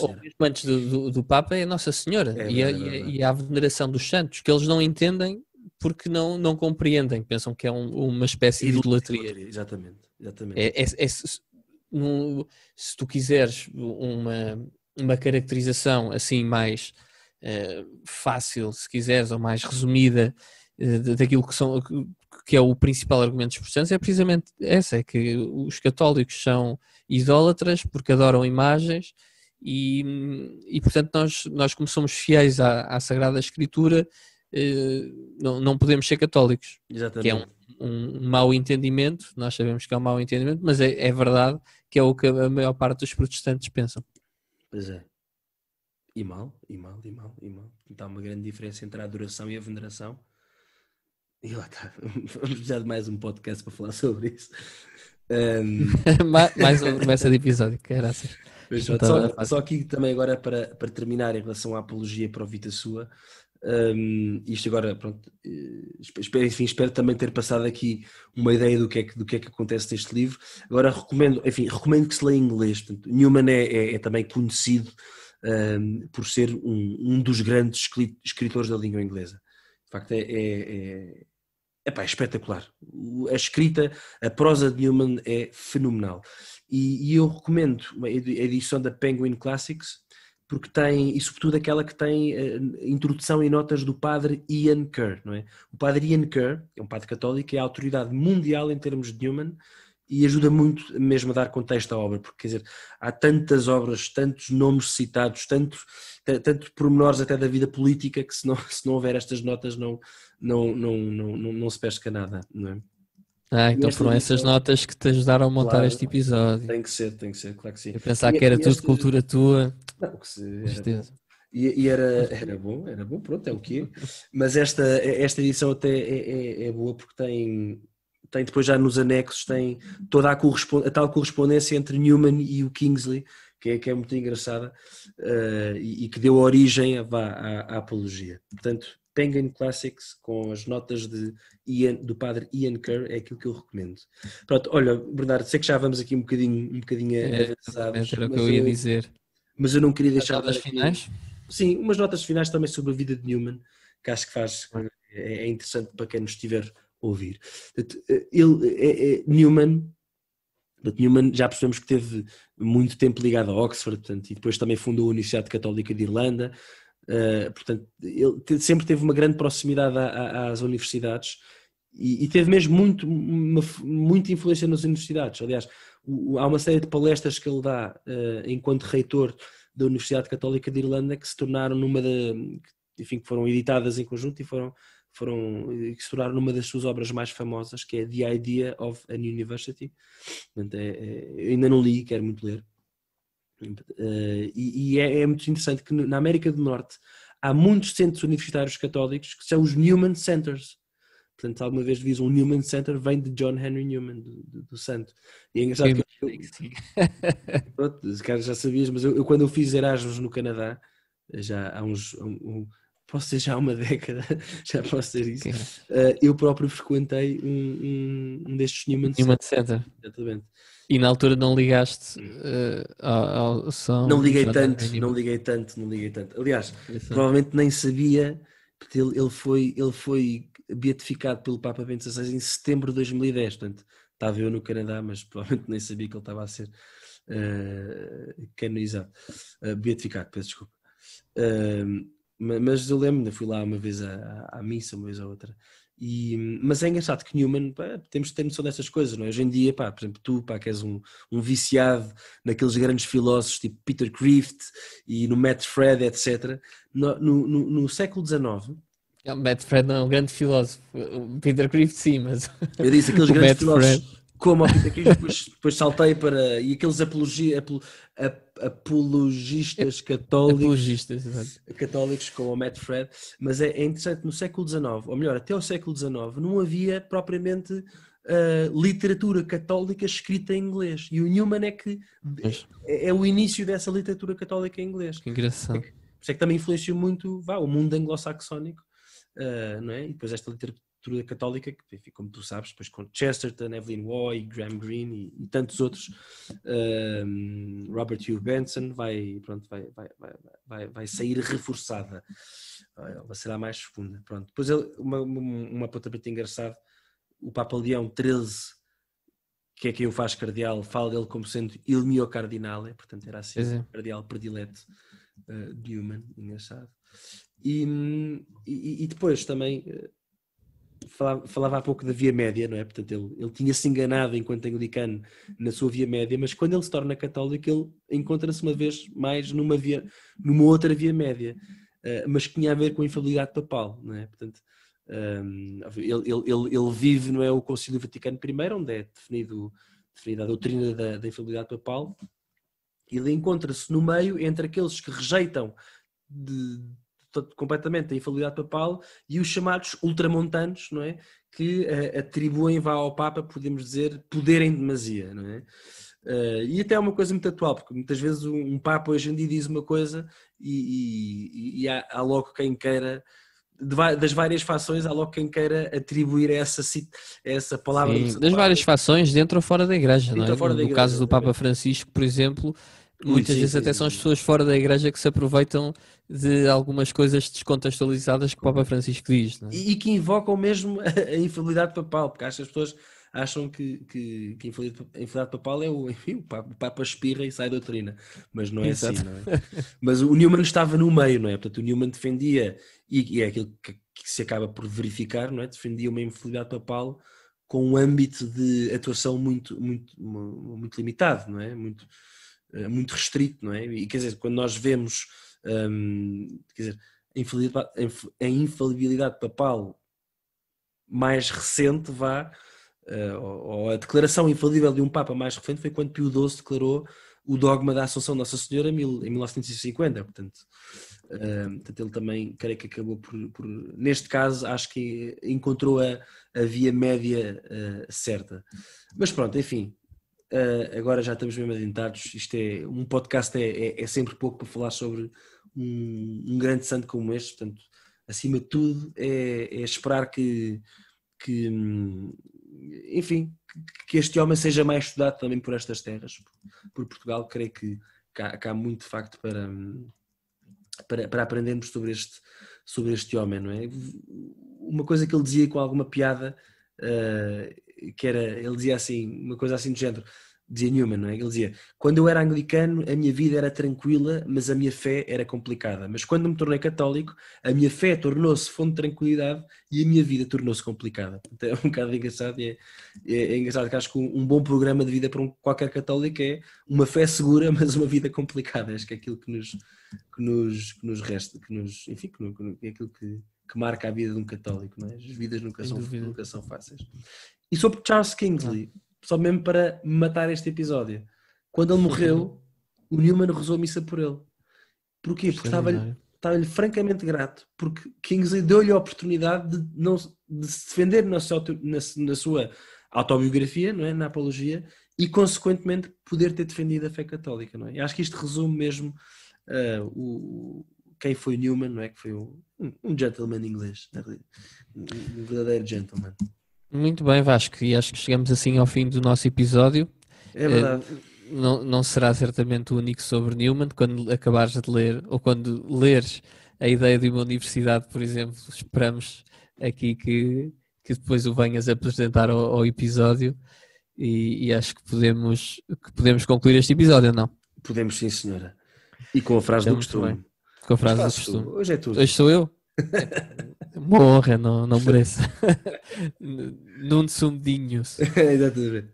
ou mesmo antes do Papa, é a Nossa Senhora e a veneração dos santos, que eles não entendem porque não compreendem, pensam que é uma espécie de idolatria. Exatamente. Se tu quiseres uma caracterização assim mais fácil, se quiseres, ou mais resumida daquilo que é o principal argumento dos protestantes, é precisamente essa, é que os católicos são idólatras porque adoram imagens e portanto nós como somos fiéis à Sagrada Escritura, não podemos ser católicos. Exatamente. Que é um mau entendimento, nós sabemos que é um mau entendimento, mas é verdade que é o que a maior parte dos protestantes pensam. Pois é. E mal. Então há uma grande diferença entre a adoração e a veneração. E lá está. Vamos precisar de mais um podcast para falar sobre isso. Mais uma promessa de episódio, que graças. Só aqui também agora para terminar em relação à apologia pro vita sua, isto agora, pronto, espero também ter passado aqui uma ideia do que é que acontece neste livro. Agora recomendo que se leia em inglês. Portanto, Newman é também conhecido por ser um dos grandes escritores da língua inglesa. De facto é espetacular. A escrita, a prosa de Newman é fenomenal. E eu recomendo a edição da Penguin Classics, porque tem, e sobretudo aquela que tem introdução e notas do padre Ian Kerr, não é? O padre Ian Kerr é um padre católico, é a autoridade mundial em termos de Newman e ajuda muito mesmo a dar contexto à obra, porque, quer dizer, há tantas obras, tantos nomes citados, tantos pormenores até da vida política, que se não houver estas notas não se pesca nada, não é? Então foram essas notas que te ajudaram a montar este episódio. Tem que ser, claro que sim. Eu pensava que era tudo cultura tua. Não, que era bom. E era bom, pronto, é o quê? Mas esta edição até é boa porque tem depois já nos anexos, tem toda a tal correspondência entre Newman e o Kingsley, que é muito engraçada, e que deu origem à apologia. Portanto, Penguin Classics com as notas do padre Ian Kerr é aquilo que eu recomendo. Pronto, olha, Bernardo, sei que já vamos aqui um bocadinho avançados. Era o que eu ia dizer. Mas eu não queria deixar... Notas finais? Sim, umas notas finais também sobre a vida de Newman, que acho que é interessante para quem nos estiver a ouvir. Newman, já percebemos que teve muito tempo ligado a Oxford, portanto, e depois também fundou a Universidade Católica de Irlanda. Portanto, ele sempre teve uma grande proximidade às universidades e teve mesmo muita influência nas universidades. Aliás, há uma série de palestras que ele dá enquanto reitor da Universidade Católica de Irlanda que se tornaram que foram editadas em conjunto e que se tornaram numa das suas obras mais famosas, que é The Idea of an University. Portanto, eu ainda não li, quero muito ler. E é muito interessante que na América do Norte há muitos centros universitários católicos que são os Newman Centers. Portanto, se alguma vez vis um Newman Center, vem de John Henry Newman, do santo. E é engraçado pronto, já sabias, mas eu quando eu fiz Erasmus no Canadá, já há posso dizer já há uma década, já posso dizer isso, eu próprio frequentei um destes Newman Center. Exatamente. E na altura não ligaste ao som? Não liguei tanto. Aliás, provavelmente nem sabia, porque ele foi beatificado pelo Papa Bento XVI em setembro de 2010, portanto, estava eu no Canadá, mas provavelmente nem sabia que ele estava a ser canonizado, beatificado, peço desculpa. Mas eu lembro-me, fui lá uma vez à missa, uma vez à outra. Mas é engraçado que Newman, temos que ter noção dessas coisas, não é? Hoje em dia, por exemplo, tu, que és um viciado naqueles grandes filósofos tipo Peter Kreeft e no Matt Fred, etc. No século XIX... O Matt Fred não é um grande filósofo. O Peter Kreeft sim, mas... Eu disse aqueles grandes filósofos como o Peter Kreeft, depois saltei para... E aqueles apologistas católicos como o Matt Fred, mas é interessante, no século XIX, ou melhor, até o século XIX, não havia propriamente literatura católica escrita em inglês, e o Newman é o início dessa literatura católica em inglês. Que engraçado. Por isso é que também influenciou muito o mundo anglo-saxónico, não é? E depois esta literatura católica, que, enfim, como tu sabes, depois com Chesterton, Evelyn Waugh, Graham Greene e tantos outros, Robert Hugh Benson vai sair reforçada, ela será mais profunda. Pronto. Depois uma apontamento engraçado, o Papa Leão XIII, que é quem o faz cardeal, fala dele como sendo il mio cardinale, portanto era assim o cardeal predileto de Newman, engraçado. E depois também falava há pouco da via média, não é? Portanto, ele tinha-se enganado enquanto anglicano na sua via média, mas quando ele se torna católico, ele encontra-se uma vez mais numa outra via média, mas que tinha a ver com a infalibilidade papal, não é? Portanto, ele vive, não é, o Concílio Vaticano I, onde é definida a doutrina da infalibilidade papal. Ele encontra-se no meio entre aqueles que rejeitam completamente a infalibilidade papal e os chamados ultramontanos, não é? Que atribuem ao Papa, podemos dizer, poder em demasia, não é? E até é uma coisa muito atual, porque muitas vezes um Papa hoje em dia diz uma coisa e há logo quem queira, das várias fações, há logo quem queira atribuir essa palavra. Sim, das várias fações dentro ou fora da igreja, não é? No caso do Papa Francisco, por exemplo, muitas vezes até são as pessoas fora da igreja que se aproveitam de algumas coisas descontextualizadas que o Papa Francisco diz, não é? E que invocam mesmo a infalibilidade papal, porque as pessoas acham que a infalibilidade papal é o Papa espirra e sai da doutrina, mas não é assim, não é? Mas o Newman estava no meio, não é? Portanto, o Newman defendia, e é aquilo que se acaba por verificar, não é? Defendia uma infalibilidade papal com um âmbito de atuação muito muito limitado, não é? Muito restrito, não é? E quer dizer, quando nós vemos quer dizer, a infalibilidade papal mais recente, ou a declaração infalível de um Papa mais recente foi quando Pio XII declarou o dogma da Assunção de Nossa Senhora em 1950, portanto ele também, creio que acabou por neste caso, acho que encontrou a via média certa. Mas pronto, enfim, agora já estamos mesmo adiantados, um podcast é sempre pouco para falar sobre um grande santo como este, portanto, acima de tudo é esperar que enfim, que este homem seja mais estudado também por estas terras, por Portugal. Creio que há muito de facto para aprendermos sobre este homem, não é? Uma coisa que ele dizia com alguma piada, ele dizia assim, uma coisa assim do género, dizia Newman, não é? Ele dizia: quando eu era anglicano a minha vida era tranquila, mas a minha fé era complicada, mas quando me tornei católico a minha fé tornou-se fonte de tranquilidade e a minha vida tornou-se complicada. Então é um bocado engraçado, e é engraçado que acho que um bom programa de vida para qualquer católico é uma fé segura, mas uma vida complicada. Acho que é aquilo que nos resta, enfim, é aquilo que marca a vida de um católico, não é? As vidas nunca são fáceis. E sobre Charles Kingsley, só mesmo para matar este episódio, quando ele morreu, o Newman rezou a missa por ele. Porquê? Porque estava-lhe francamente grato, porque Kingsley deu-lhe a oportunidade de se defender na sua autobiografia, não é? Na apologia, e consequentemente poder ter defendido a fé católica, não é? E acho que isto resume mesmo quem foi Newman, não é? Que foi um gentleman inglês, um verdadeiro gentleman. Muito bem, Vasco, e acho que chegamos assim ao fim do nosso episódio. É verdade. Não será certamente o único sobre Newman. Quando acabares de ler, ou quando leres a ideia de uma universidade, por exemplo, esperamos aqui que depois o venhas apresentar ao episódio, e acho que podemos concluir este episódio, não? Podemos, sim, senhora. E com a frase do costume. Com a frase do costume. Hoje é tudo. Hoje sou eu? Uma honra, não mereço. Num sumedinhos. Exatamente.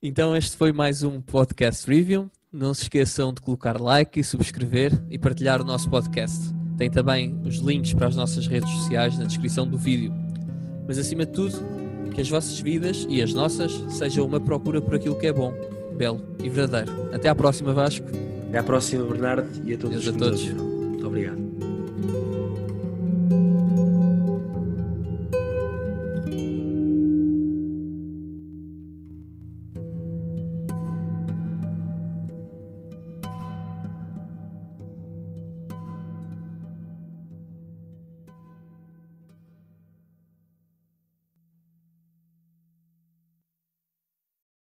Então este foi mais um podcast review. Não se esqueçam de colocar like e subscrever e partilhar o nosso podcast. Tem também os links para as nossas redes sociais na descrição do vídeo. Mas acima de tudo, que as vossas vidas e as nossas sejam uma procura por aquilo que é bom, belo e verdadeiro. Até à próxima, Vasco. Até à próxima, Bernardo, e a todos. Adeus a todos. Muito obrigado.